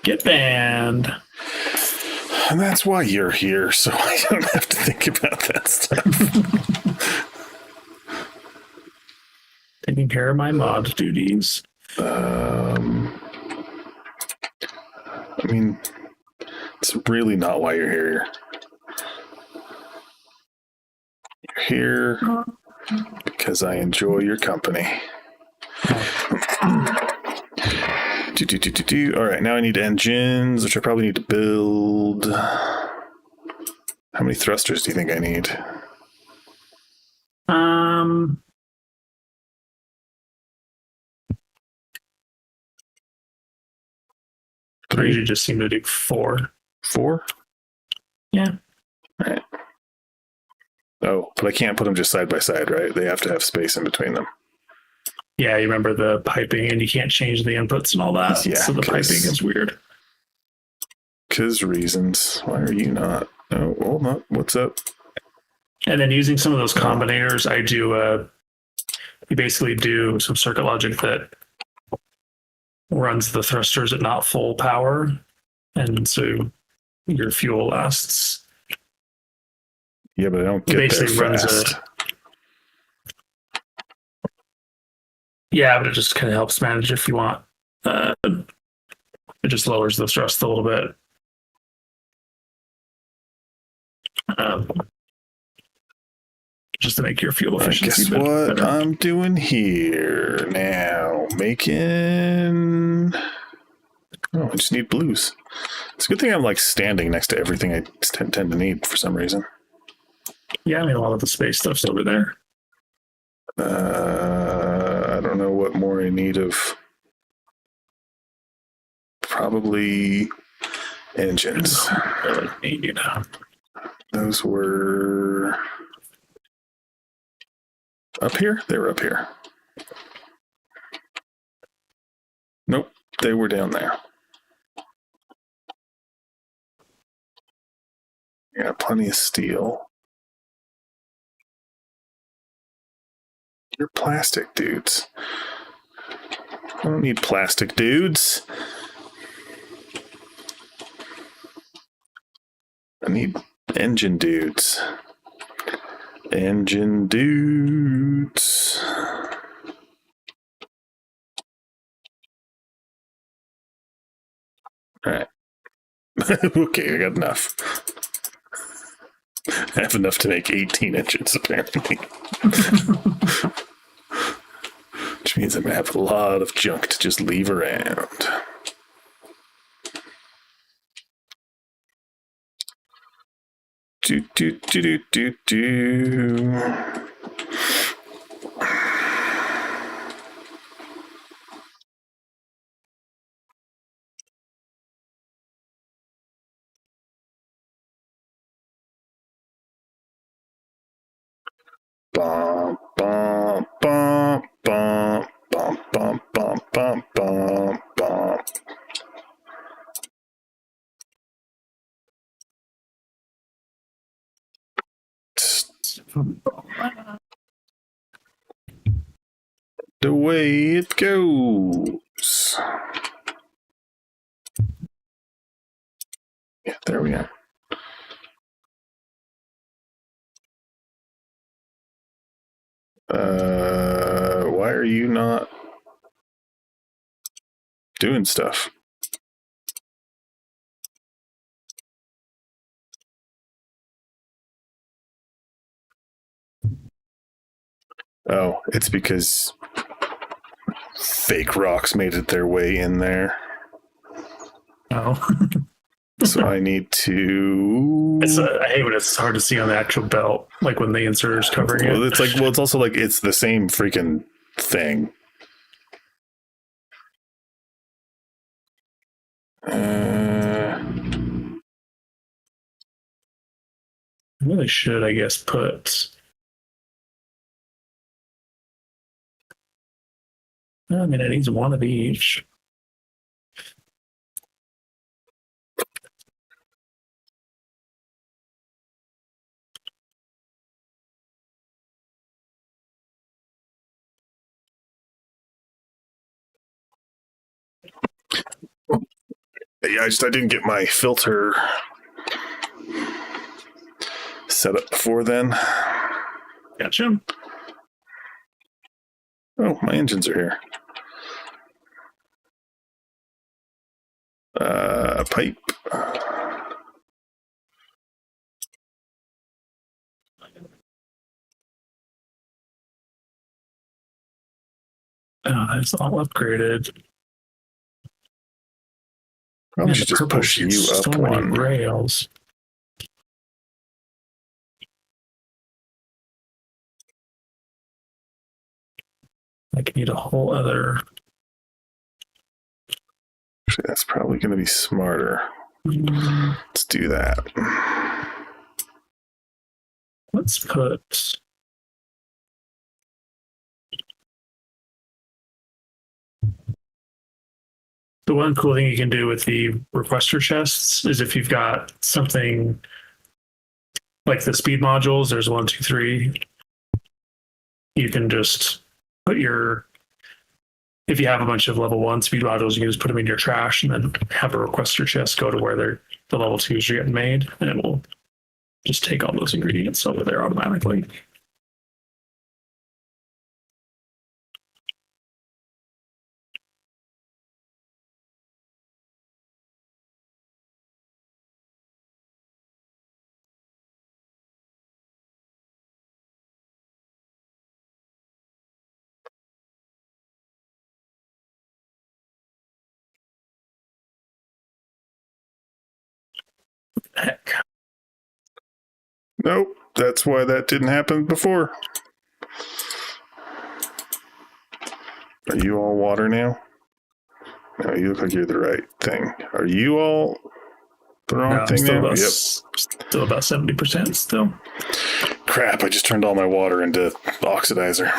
Get banned. And that's why you're here, so I don't have to think about that stuff. Taking care of my mod duties. I mean, it's really not why you're here. You're here because I enjoy your company. All right, now I need engines, which I probably need to build. How many thrusters do you think I need? I usually just seem to do 4. 4? Yeah. All right. Oh, but I can't put them just side by side, right? They have to have space in between them. Yeah, you remember the piping, and you can't change the inputs and all that. Yeah, so the piping is weird. Because reasons. Why are you not? Oh, hold on. What's up? And then using some of those combinators, I do you basically do some circuit logic that runs the thrusters at not full power, and so your fuel lasts. Yeah, but I don't get there fast. Yeah, but it just kind of helps manage if you want. It just lowers the thrust a little bit. just to make your fuel I efficiency guess what better. I'm doing here now, making. Oh, I just need blues. It's a good thing I'm like standing next to everything I tend to need for some reason. Yeah, I mean, a lot of the space stuff's over there. I don't know what more I need of. Probably engines. Really need you know. Those were up here? They were up here. Nope, they were down there. Yeah, plenty of steel. You're plastic dudes. I don't need plastic dudes. I need engine dudes. Engine dudes. Alright. Okay, I got enough. I have enough to make 18 engines, apparently. Which means I'm going to have a lot of junk to just leave around. Do, do, do, do, do, do. Bum, bum, bum, bum, bum, bum, bum, bum, bum, bum. The way it goes. Yeah, there we are. Why are you not doing stuff? Oh, it's because fake rocks made it their way in there. Oh. So I need to. I hate when it's hard to see on the actual belt, like when the inserter's covering it. Well, it's like, well, it's also like it's the same freaking thing. I really should, I guess, put. I mean, it needs one of each. Yeah, I didn't get my filter set up before then. Gotcha. Oh, my engines are here. Pipe. Oh, it's all upgraded. Probably Man, should the just purple push you shoots up so many one. rails. I could need a whole other. Actually, that's probably going to be smarter. Let's do that. Let's put. The one cool thing you can do with the requester chests is if you've got something like the speed modules, there's 1, 2, 3. You can just put your, if you have a bunch of level 1 speed modules, you can just put them in your trash and then have a requester chest go to where the level 2s are getting made, and it will just take all those ingredients over there automatically. Heck. Nope. That's why that didn't happen before. Are you all water now? No, you look like you're the right thing. Are you all the wrong thing now? Yep. Still about 70% still. Crap, I just turned all my water into oxidizer.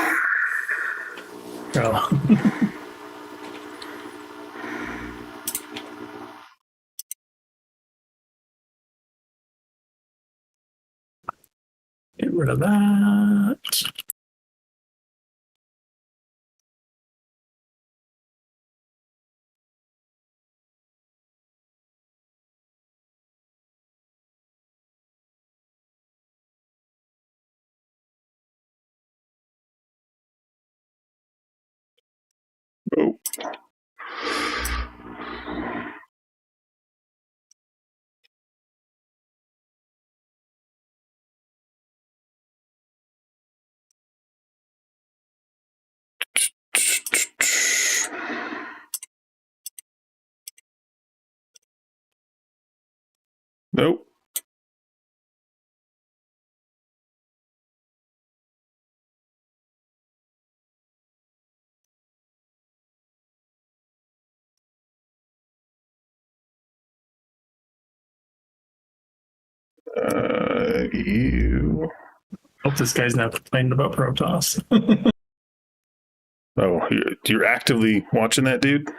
Oh. Get rid of that. Oh. Nope. You. Hope this guy's not complaining about Protoss. Oh, you're actively watching that, dude?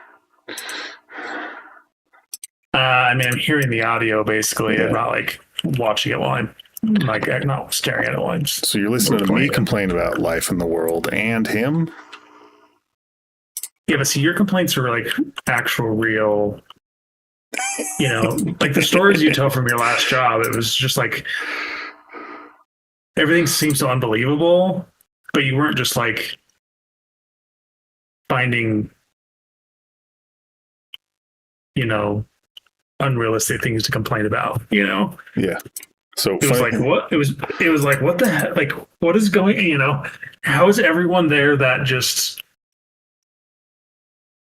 I mean, I'm hearing the audio basically. Yeah. I'm not like watching it while I'm like not staring at it while I'm. So you're listening to me complain about life in the world and him? Yeah, but see, your complaints are like actual, real. You know, like the stories you tell from your last job. It was just like everything seems so unbelievable, but you weren't just like finding, you know, unrealistic things to complain about, you know? Yeah. So it was like, what? It was like, what the heck? Like, what is going, you know, how is everyone there that just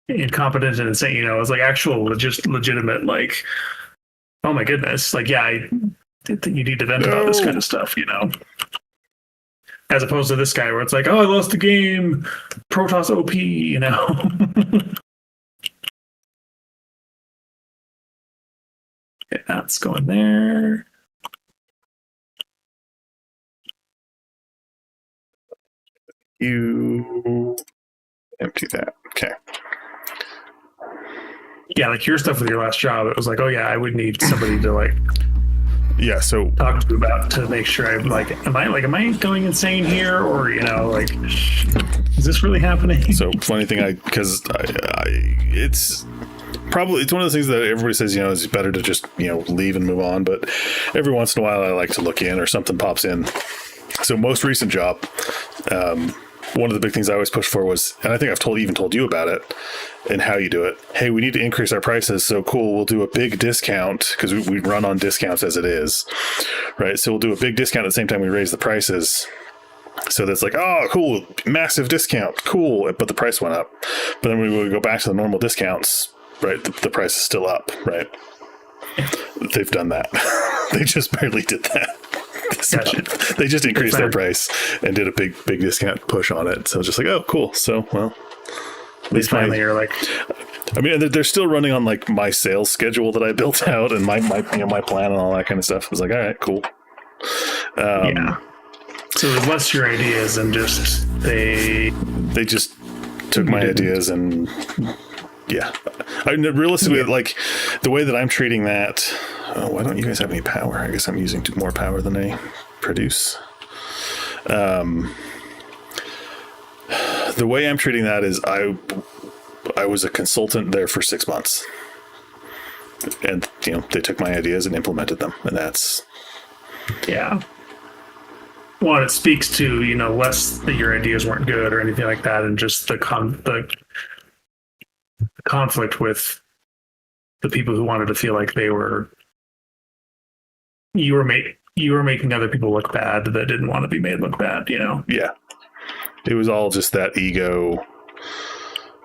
incompetent and insane, you know? It was like actual, legitimate, like, oh my goodness. Like, yeah, I think you need to vent about this kind of stuff, you know? As opposed to this guy where it's like, oh, I lost the game, Protoss OP, you know? Okay, that's going there. You empty that. Okay. Yeah, like your stuff with your last job, it was like, oh yeah, I would need somebody to like so talk to about to make sure I'm like, am I going insane here, or you know, like, is this really happening? So funny thing, it's probably, it's one of those things that everybody says, you know, it's better to just, you know, leave and move on. But every once in a while, I like to look in or something pops in. So most recent job, one of the big things I always push for was, and I think I've even told you about it and how you do it. Hey, we need to increase our prices. So cool. We'll do a big discount because we run on discounts as it is, right? So we'll do a big discount at the same time we raise the prices. So that's like, oh, cool, massive discount, cool. But the price went up. But then when we go back to the normal discounts, right? The price is still up, right? They've done that. They just barely did that. Gotcha. They just increased their price and did a big discount push on it. So just like, oh, cool. So, well, at least finally are like, I mean, they're still running on like my sales schedule that I built out and my plan and all that kind of stuff. I was like, all right, cool. Yeah. So it was less your ideas and just they just took my ideas and yeah. I realistically, like the way that I'm treating that. Oh, why don't you guys have any power? I guess I'm using more power than I produce. The way I'm treating that is I was a consultant there for 6 months, and you know they took my ideas and implemented them, and that's Well, it speaks to, you know, less that your ideas weren't good or anything like that, and just the conflict with the people who wanted to feel like they were you were making other people look bad that didn't want to be made look bad, you know? Yeah. It was all just that ego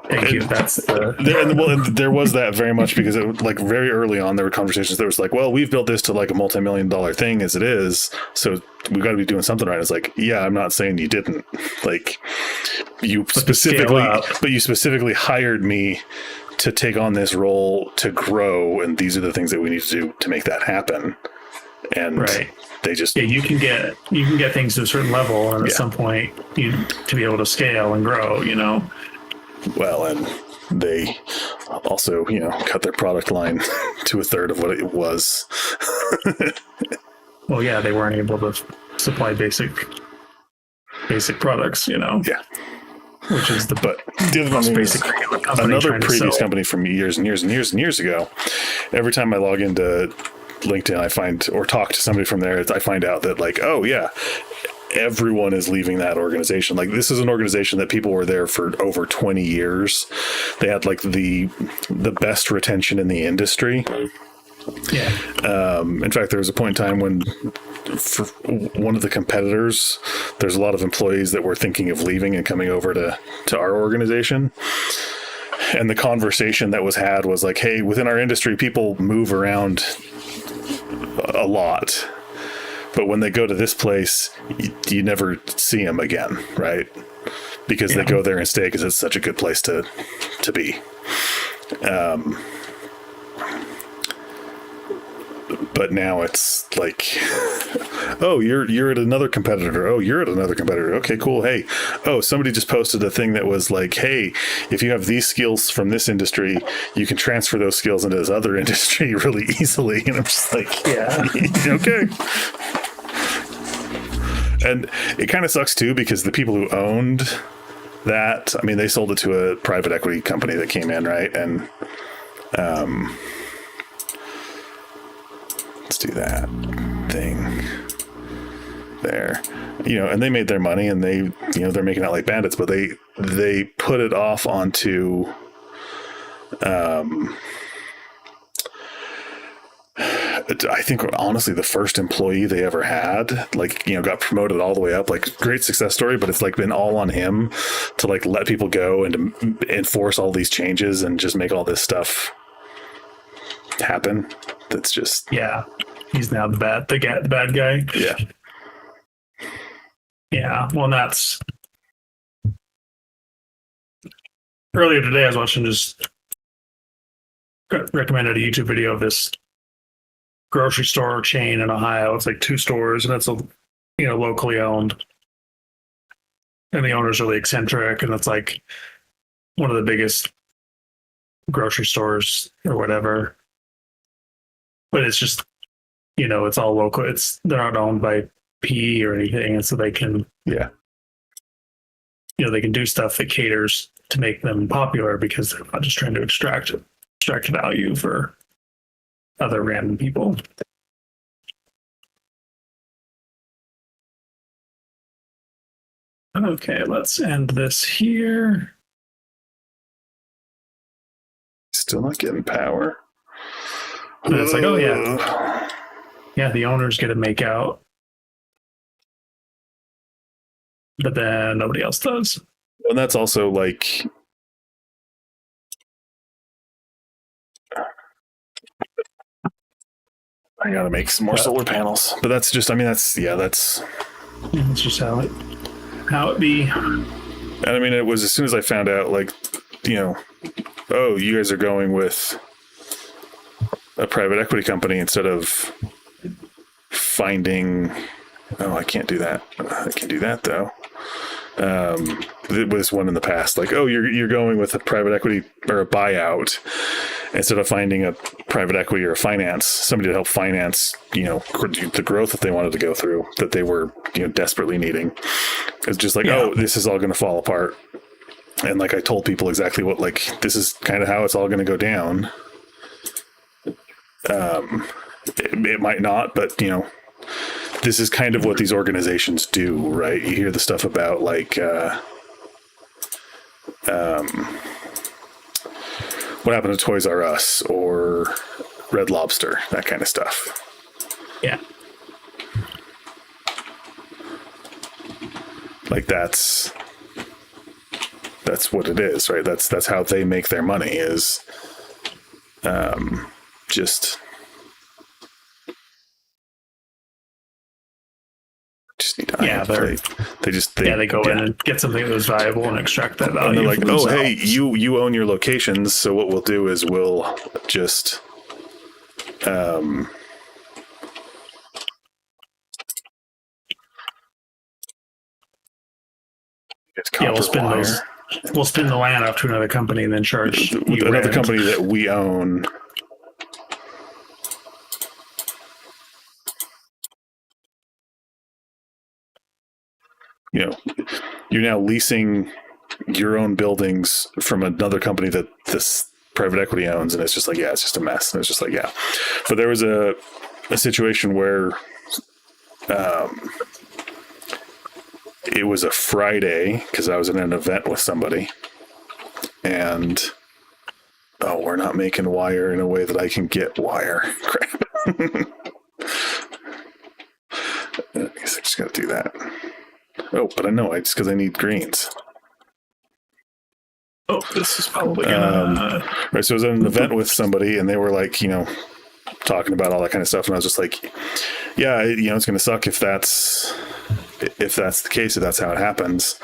Thank you. That's there was that very much because it, like very early on, there were conversations that was like, well, we've built this to like a multi-million-dollar thing as it is, so we've got to be doing something right. It's like, yeah, I'm not saying you didn't. Like, you specifically hired me to take on this role to grow, and these are the things that we need to do to make that happen. And right. They just you can get things to a certain level, and at some point, to be able to scale and grow. Well, and they also, cut their product line to a third of what it was. Well, yeah, they weren't able to supply basic products, Yeah. Which is the most basic company. Another previous company from years and years and years and years ago, every time I log into LinkedIn, I find, or talk to somebody from there, I find out that like, oh yeah, everyone is leaving that organization. Like, this is an organization that people were there for over 20 years. They had like the best retention in the industry. Yeah. In fact, there was a point in time when for one of the competitors, there's a lot of employees that were thinking of leaving and coming over to our organization. And the conversation that was had was like, hey, within our industry, people move around a lot. But when they go to this place, you never see them again, right? Because they go there and stay because it's such a good place to be. But now it's like, oh, you're at another competitor. Oh, you're at another competitor. Okay, cool. Hey, oh, somebody just posted a thing that was like, hey, if you have these skills from this industry, you can transfer those skills into this other industry really easily. And I'm just like, yeah, okay. And it kind of sucks too, because the people who owned that, I mean, they sold it to a private equity company that came in, right? And let's do that thing there, and they made their money, and they, they're making out like bandits, but they put it off onto, I think honestly the first employee they ever had, like, got promoted all the way up, like, great success story, but it's like been all on him to like let people go and to enforce all these changes and just make all this stuff happen. That's just, he's now the bad guy. Well, that's earlier today I was watching, just got recommended a YouTube video of this grocery store chain in Ohio. It's like 2 stores, and it's locally owned, and the owner's really eccentric, and it's like one of the biggest grocery stores or whatever. But it's just, it's all local. They're not owned by PE or anything, and so they can, they can do stuff that caters to make them popular, because they're not just trying to extract value for other random people. Okay, let's end this here. Still not getting power. And it's like, oh yeah, the owners get to make out, but then nobody else does. And that's also like, I gotta make some more solar panels, but that's just, that's just how it be. And I mean, it was as soon as I found out, like, oh, you guys are going with a private equity company instead of finding, I can't do that. I can do that though. It was one in the past, like, oh, you're going with a private equity or a buyout instead of finding a private equity or a somebody to help finance, the growth that they wanted to go through, that they were, desperately needing. It's just like, oh, this is all going to fall apart. And like, I told people exactly what, like, this is kind of how it's all going to go down. It might not, but this is kind of what these organizations do, right? You hear the stuff about like, what happened to Toys R Us or Red Lobster, that kind of stuff. Yeah. Like, that's That's what it is, right? That's how they make their money is just need to they go in and get something that was valuable and extract that value. And they're like, oh, hey, you own your locations, so what we'll do is we'll just we'll spin the land off to another company and then charge another company that we own. You know, you're now leasing your own buildings from another company that this private equity owns, and it's just like, yeah, it's just a mess. And it's just like, yeah. But there was a situation where it was a Friday because I was in an event with somebody, and we're not making wire in a way that I can get wire. Crap. I guess I just got to do that. Oh, but I know it's because I need greens. Oh, this is probably gonna... right. So I was at an event with somebody, and they were like, talking about all that kind of stuff, and I was just like, yeah, it's going to suck if that's the case, if that's how it happens.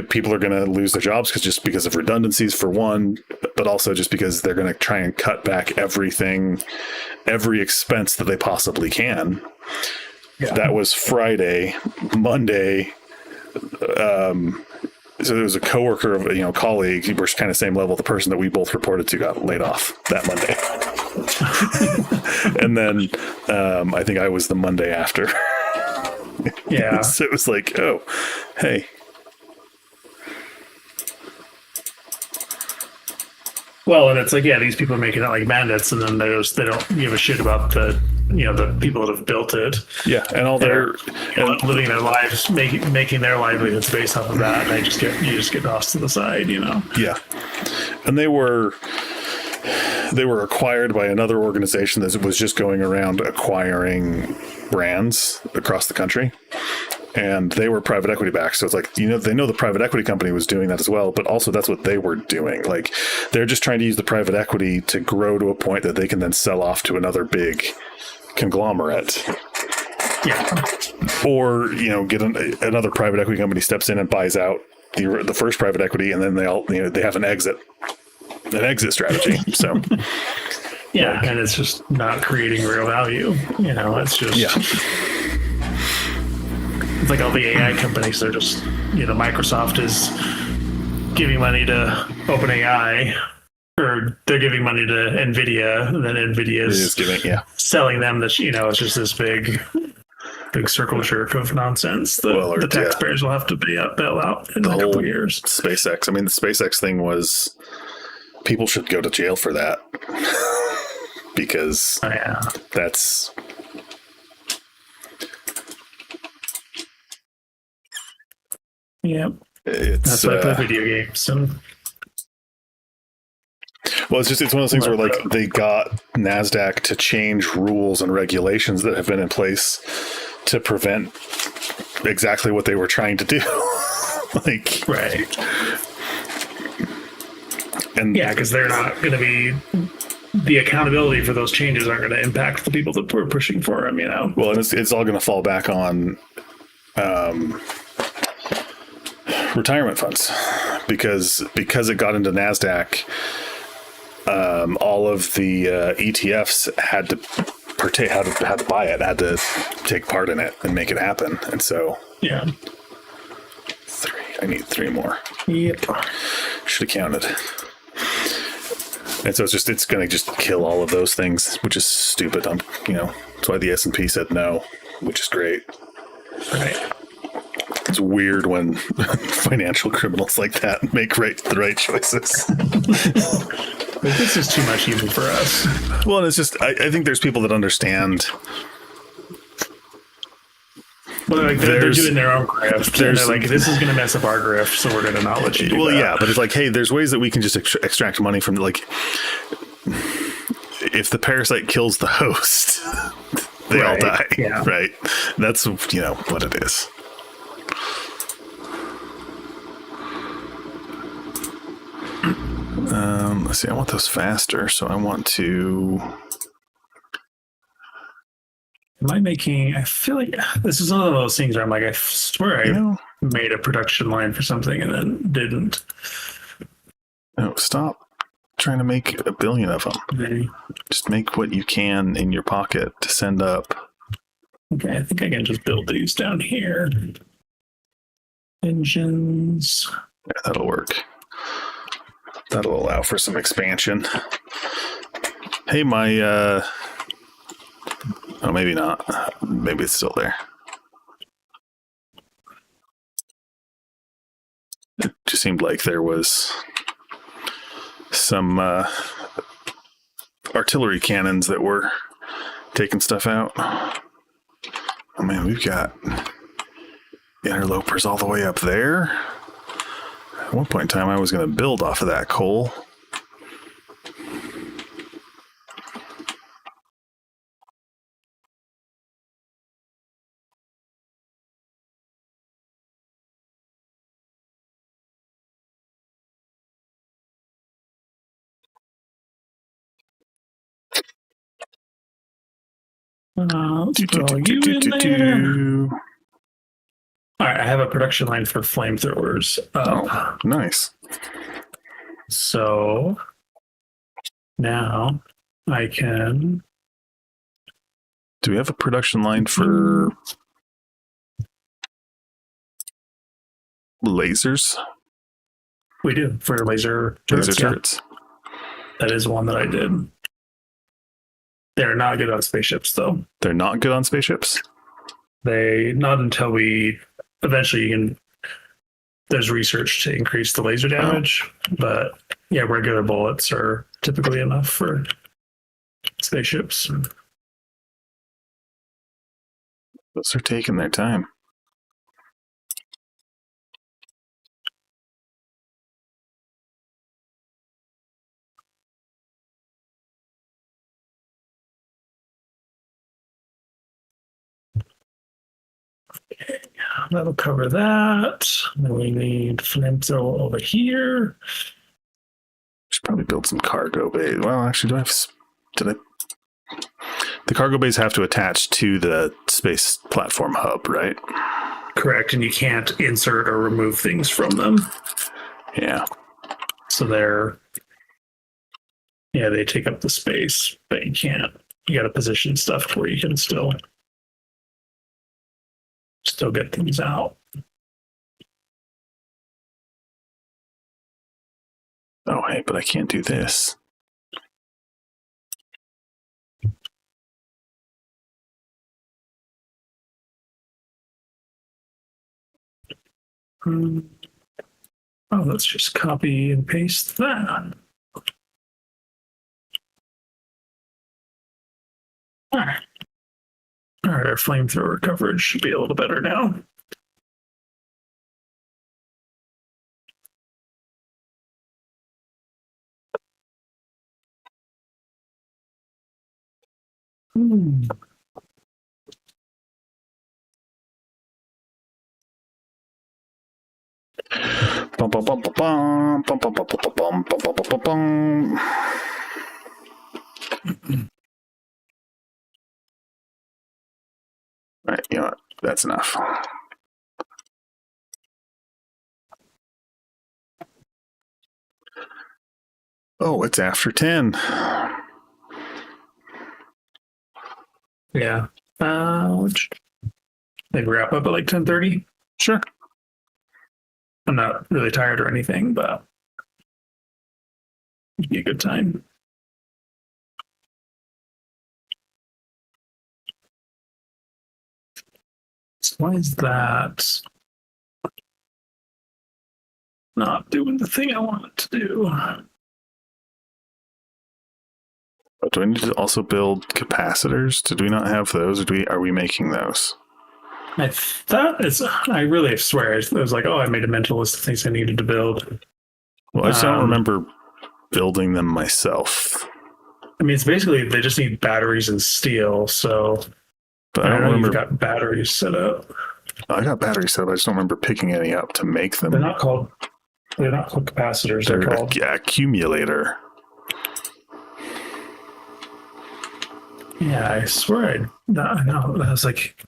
People are going to lose their jobs because of redundancies for one, but also just because they're going to try and cut back every expense that they possibly can. Yeah. That was Friday. Monday, so there was a coworker of colleague. We're kind of same level. The person that we both reported to got laid off that Monday, and then I think I was the Monday after. Yeah. So it was like, oh, hey. Well, and it's like, yeah, these people are making it like bandits, and then they don't give a shit about the people that have built it. Yeah, and all their living their lives, making their livelihoods based off of that, and you just get tossed to the side, Yeah, and they were acquired by another organization that was just going around acquiring brands across the country. And they were private equity backed. So it's like, they know the private equity company was doing that as well, but also that's what they were doing. Like, they're just trying to use the private equity to grow to a point that they can then sell off to another big conglomerate. Yeah. Or, get another private equity company steps in and buys out the first private equity, and then they have an exit strategy. So yeah, and it's just not creating real value. It's just It's like all the AI companies. They're just Microsoft is giving money to OpenAI, or they're giving money to NVIDIA, and then NVIDIA is selling them that it's just this big circle jerk of nonsense that the taxpayers will have to bail out in a couple of years. SpaceX. I mean, the SpaceX thing was, people should go to jail for that because that's. Yep. That's why I play video games. Well, it's one of those things where like they got NASDAQ to change rules and regulations that have been in place to prevent exactly what they were trying to do. Right. And because they're not going to be, the accountability for those changes aren't going to impact the people that we're pushing for them, Well, and it's all going to fall back on retirement funds because it got into NASDAQ. All of the ETFs had to partake, had to buy it, had to take part in it and make it happen. And so, I need 3 more. Yep. Should have counted. And so it's going to just kill all of those things, which is stupid. That's why the S&P said no, which is great. Right. It's weird when financial criminals like that make the right choices. This is too much even for us. Well, and it's just, I think there's people that understand. Well, they're doing their own grift. They're like, this is going to mess up our grift, so we're going to not let you do that. Well, yeah, but it's like, hey, there's ways that we can just extract money from, like, if the parasite kills the host, they all die, right? That's, what it is. Let's see. I want those faster, so I want to. Am I making? I feel like this is one of those things where I'm like, I swear I made a production line for something and then didn't. No, stop trying to make a billion of them. Okay. Just make what you can in your pocket to send up. Okay, I think I can just build these down here. Engines. Yeah, that'll work. That'll allow for some expansion. Hey, my oh, maybe not. Maybe it's still there. It just seemed like there was some artillery cannons that were taking stuff out. Oh man, we've got interlopers all the way up there. At one point in time, I was going to build off of that coal. Let's throw you in there. All right, I have a production line for flamethrowers. Oh, nice. So now I can. Do we have a production line for lasers? We do for laser turrets. That is one that I did. They're not good on spaceships, though. They're not good on spaceships? Not until we eventually you can. There's research to increase the laser damage, but yeah, regular bullets are typically enough for spaceships. Those are taking their time. Okay, that'll cover that. Then we need flamethrower over here. Should probably build some cargo bays. Well, actually, did I? The cargo bays have to attach to the space platform hub, right? Correct, and you can't insert or remove things from them. Yeah. So they take up the space, but you can't. You got to position stuff where you can still get things out. Oh, hey, but I can't do this. Oh, let's just copy and paste that. All right. All right, our flamethrower coverage should be a little better now. Bum, bum, bum, bum, bum, bum, bum, bum, bum, bum, bum, bum, bum. All right, you know what? That's enough. Oh, it's after 10. Yeah. Maybe wrap up at like 10:30. Sure. I'm not really tired or anything, but it'd be a good time. So why is that not doing the thing I want it to do? Do I need to also build capacitors? Did we not have those, or are we making those? I really swear, I was like, oh, I made a mental list of things I needed to build. Well, I just don't remember building them myself. I mean, it's basically, they just need batteries and steel, so But I I don't don't know remember. you've got batteries set up. I got batteries set up. I just don't remember picking any up to make them. They're not called They're not called capacitors. They're called accumulator. Yeah, I swear. I know. I was like,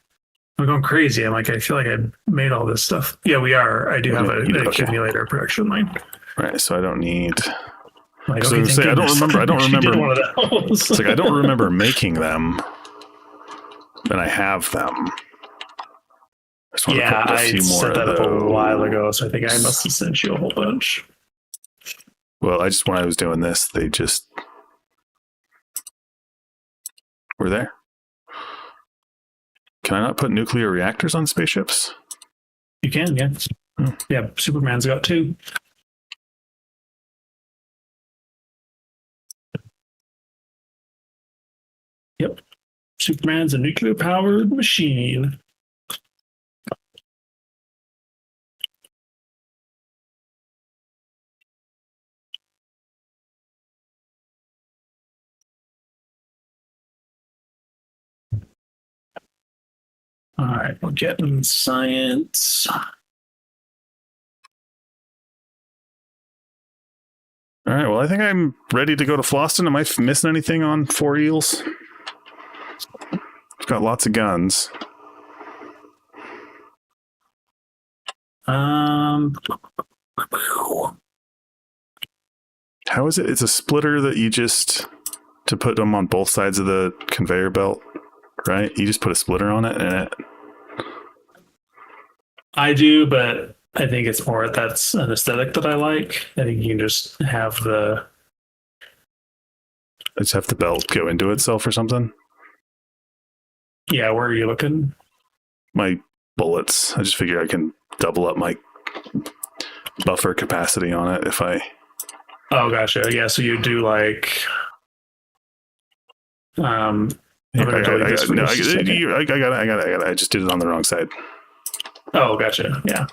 I'm going crazy. I'm like, I feel like I made all this stuff. Yeah, we are. I do have an accumulator production line. Right. So I don't need. Like, so I don't remember. I don't remember. One of those. It's like I don't remember making them, and I have them. I set that up a while ago, so I think I must have sent you a whole bunch. Well, when I was doing this, they just were there. Can I not put nuclear reactors on spaceships? You can, yeah. Oh. Yeah, Superman's got 2. Yep. Superman's a nuclear-powered machine. All right, we're getting science. All right, well, I think I'm ready to go to Fhloston. Am I missing anything on 4 Eels? I've got lots of guns. How is it? It's a splitter that you just to put them on both sides of the conveyor belt, right? You just put a splitter on it, and it. I do, but I think it's more that's an aesthetic that I like. I think you can just have the. Just have the belt go into itself or something. Yeah, where are you looking? My bullets. I just figure I can double up my buffer capacity on it if I. Oh, gotcha. Yeah, so you do like. I got it. I just did it on the wrong side. Oh, gotcha. Yeah.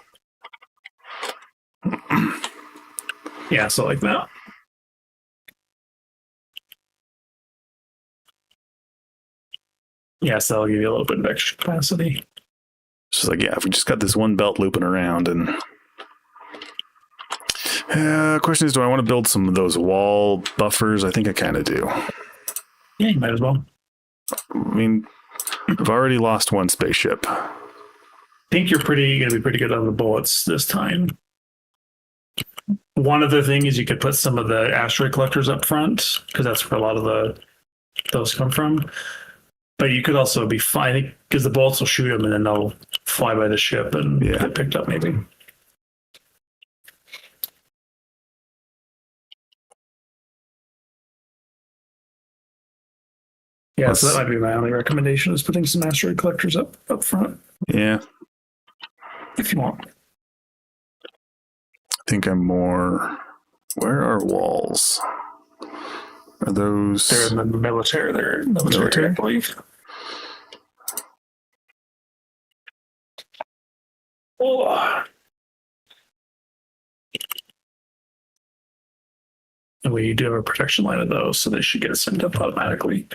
Yeah, so like that. Yeah, so that'll give you a little bit of extra capacity. It's just like, yeah, if we just got this one belt looping around and... question is, do I want to build some of those wall buffers? I think I kind of do. Yeah, you might as well. I mean, I've already lost one spaceship. I think you're going to be pretty good on the bullets this time. One other thing is you could put some of the asteroid collectors up front, because that's where a lot of those come from. But you could also be fine, because the bullets will shoot them and then they'll fly by the ship and get picked up maybe. Yeah, so that might be my only recommendation, is putting some asteroid collectors up front. Yeah. If you want. I think I'm more... Where are walls? Are those... They're in the military. They're in the military, I believe. Oh. And we do have a protection line of those, so they should get sent up automatically.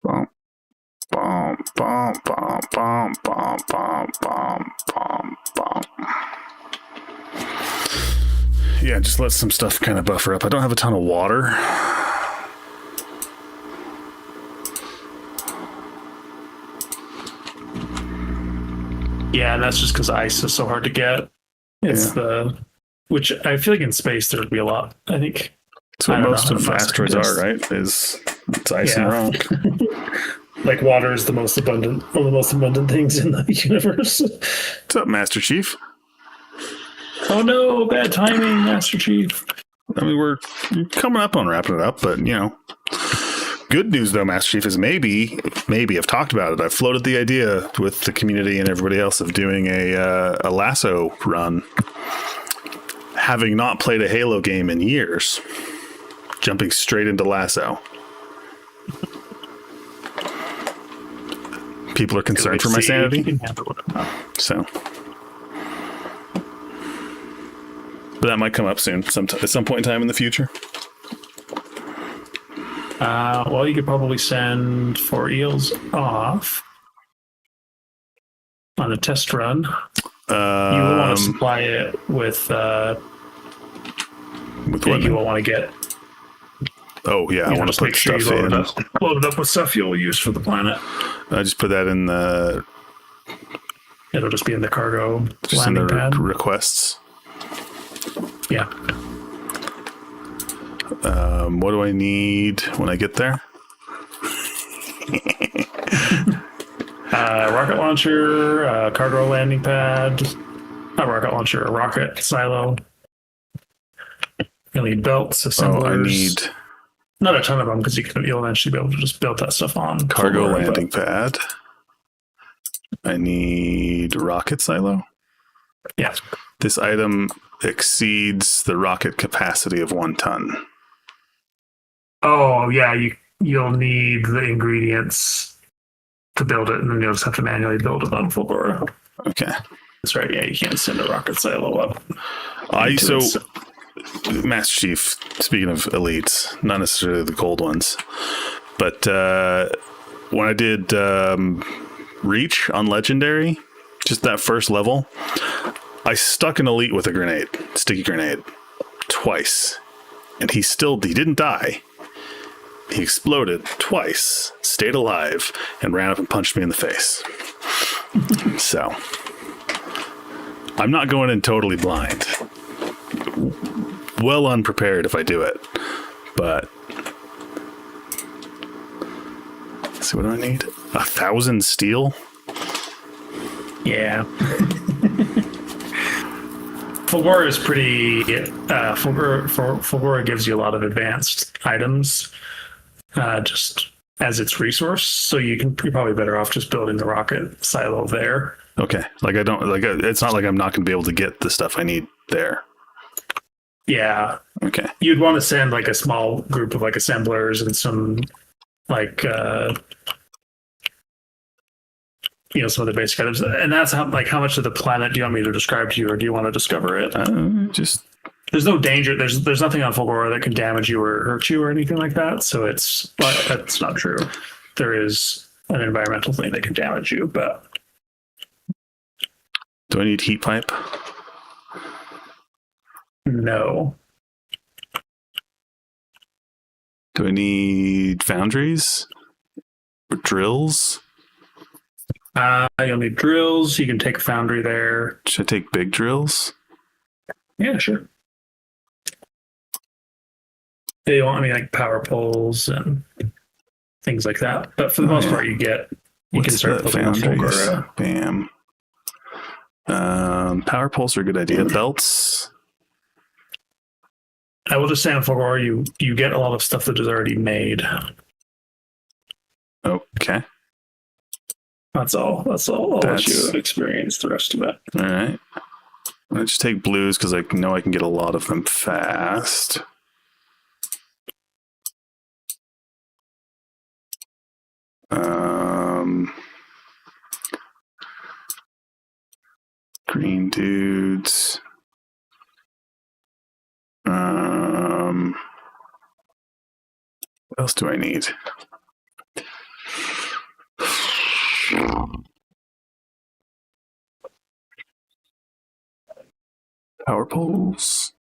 Bum, bum, bum, bum, bum, bum, bum, bum, bum, bum. Yeah, just let some stuff kind of buffer up. I don't have a ton of water. Yeah, and that's just because ice is so hard to get. It's which I feel like in space there would be a lot. I think that's what most of asteroids are, right? It's ice and rock. Like water is one of the most abundant things in the universe. What's up, Master Chief? Oh no, bad timing, Master Chief. I mean, we're coming up on wrapping it up, but good news though, Master Chief, is maybe I've talked about it. I've floated the idea with the community and everybody else of doing a lasso run. having not played a Halo game in years, jumping straight into Lasso. People are concerned for my sanity. So, but that might come up soon, at some point in time in the future. Well, you could probably send 4 eels off on a test run. You will want to supply it with what? You will want to get. Oh yeah, I want to put stuff in. Load it up with stuff you'll use for the planet. I just put that in the. It'll just be in the cargo just landing in the pad. Requests. Yeah. What do I need when I get there? Rocket launcher, cargo landing pad, not rocket launcher, a rocket silo. You'll need belts, assemblers. I need not a ton of them because you'll eventually be able to just build that stuff on cargo landing pad. I need rocket silo. Yeah. This item exceeds the rocket capacity of 1 ton. Oh yeah, you'll need the ingredients to build it, and then you'll just have to manually build it on Fulgora. Okay. That's right. Yeah, you can't send a rocket silo up. Master Chief, speaking of elites, not necessarily the gold ones, but when I did Reach on Legendary, just that first level, I stuck an elite with a sticky grenade, twice. And he didn't die. He exploded twice, stayed alive, and ran up and punched me in the face. So, I'm not going in totally blind. Well unprepared if I do it. But, let's see, what do I need? 1,000 steel? Yeah. Fulgora is pretty. Fulgora gives you a lot of advanced items, just as its resource. So you're probably better off just building the rocket silo there. Okay, it's not like I'm not going to be able to get the stuff I need there. Yeah. Okay. You'd want to send like a small group of like assemblers and some like some of the basic items. And that's how much of the planet do you want me to describe to you, or do you want to discover it? There's no danger. There's nothing on Fulgora that can damage you or hurt you or anything like that. So that's not true. There is an environmental thing that can damage you, but. Do I need heat pipe? No. Do I need foundries or drills? You'll need drills. You can take a foundry there. Should I take big drills? Yeah, sure. You want like power poles and things like that. But for the most part, you can start building Fulgora. Bam. Power poles are a good idea. Belts. I will just say on Fulgora, you get a lot of stuff that is already made. Okay. That's all. I'll let you experience the rest of it. All right. I'm going to just take blues because I know I can get a lot of them fast. Green dudes. What else do I need? Power poles.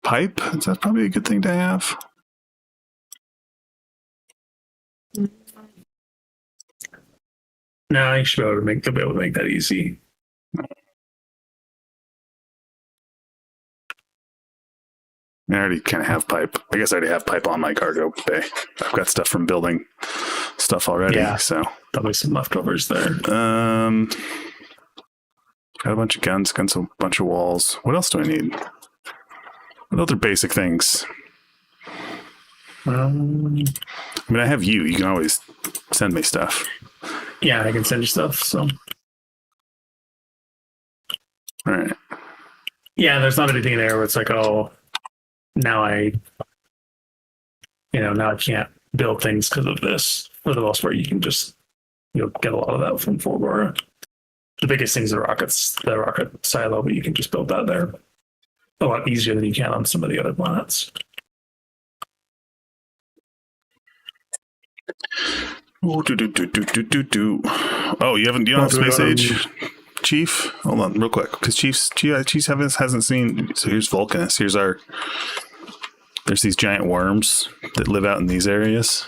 Pipe. Is that probably a good thing to have? No, you should be able to make that easy. I already kind of have pipe. I guess I already have pipe on my cargo bay. I've got stuff from building stuff already. Yeah, so probably some leftovers there. Got a bunch of guns, a bunch of walls. What else do I need? What other basic things? I mean, I have you. You can always send me stuff. Yeah, I can send you stuff. So All right. yeah, there's not anything there where it's like, oh, now I, now I can't build things because of this. For the most part, you can just get a lot of that from Forgora. The biggest things are the rocket silo, but you can just build that there a lot easier than you can on some of the other planets. Oh, Oh, you don't have Space Age, Chief? Hold on, real quick, because Chief hasn't seen. So here's Vulcanus. There's these giant worms that live out in these areas.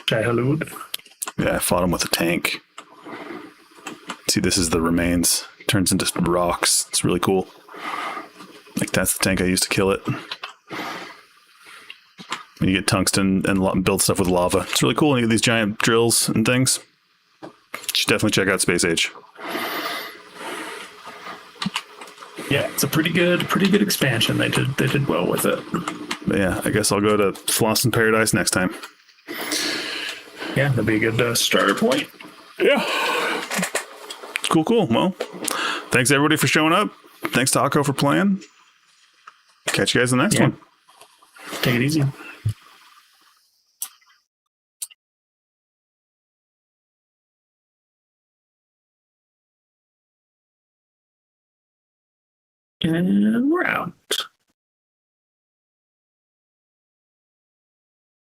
Halud. Yeah, I fought them with a tank. See, this is the remains. Turns into rocks. It's really cool. Like, that's the tank I used to kill it. And you get tungsten and build stuff with lava. It's really cool. And you get these giant drills and things. You should definitely check out Space Age. Yeah, it's a pretty good expansion. They did well with it. But yeah, I guess I'll go to Fhloston Paradise next time. Yeah, that'd be a good starter point. Yeah. Cool. Well, thanks everybody for showing up. Thanks to Akko for playing. Catch you guys in the next one. Take it easy. And we're out.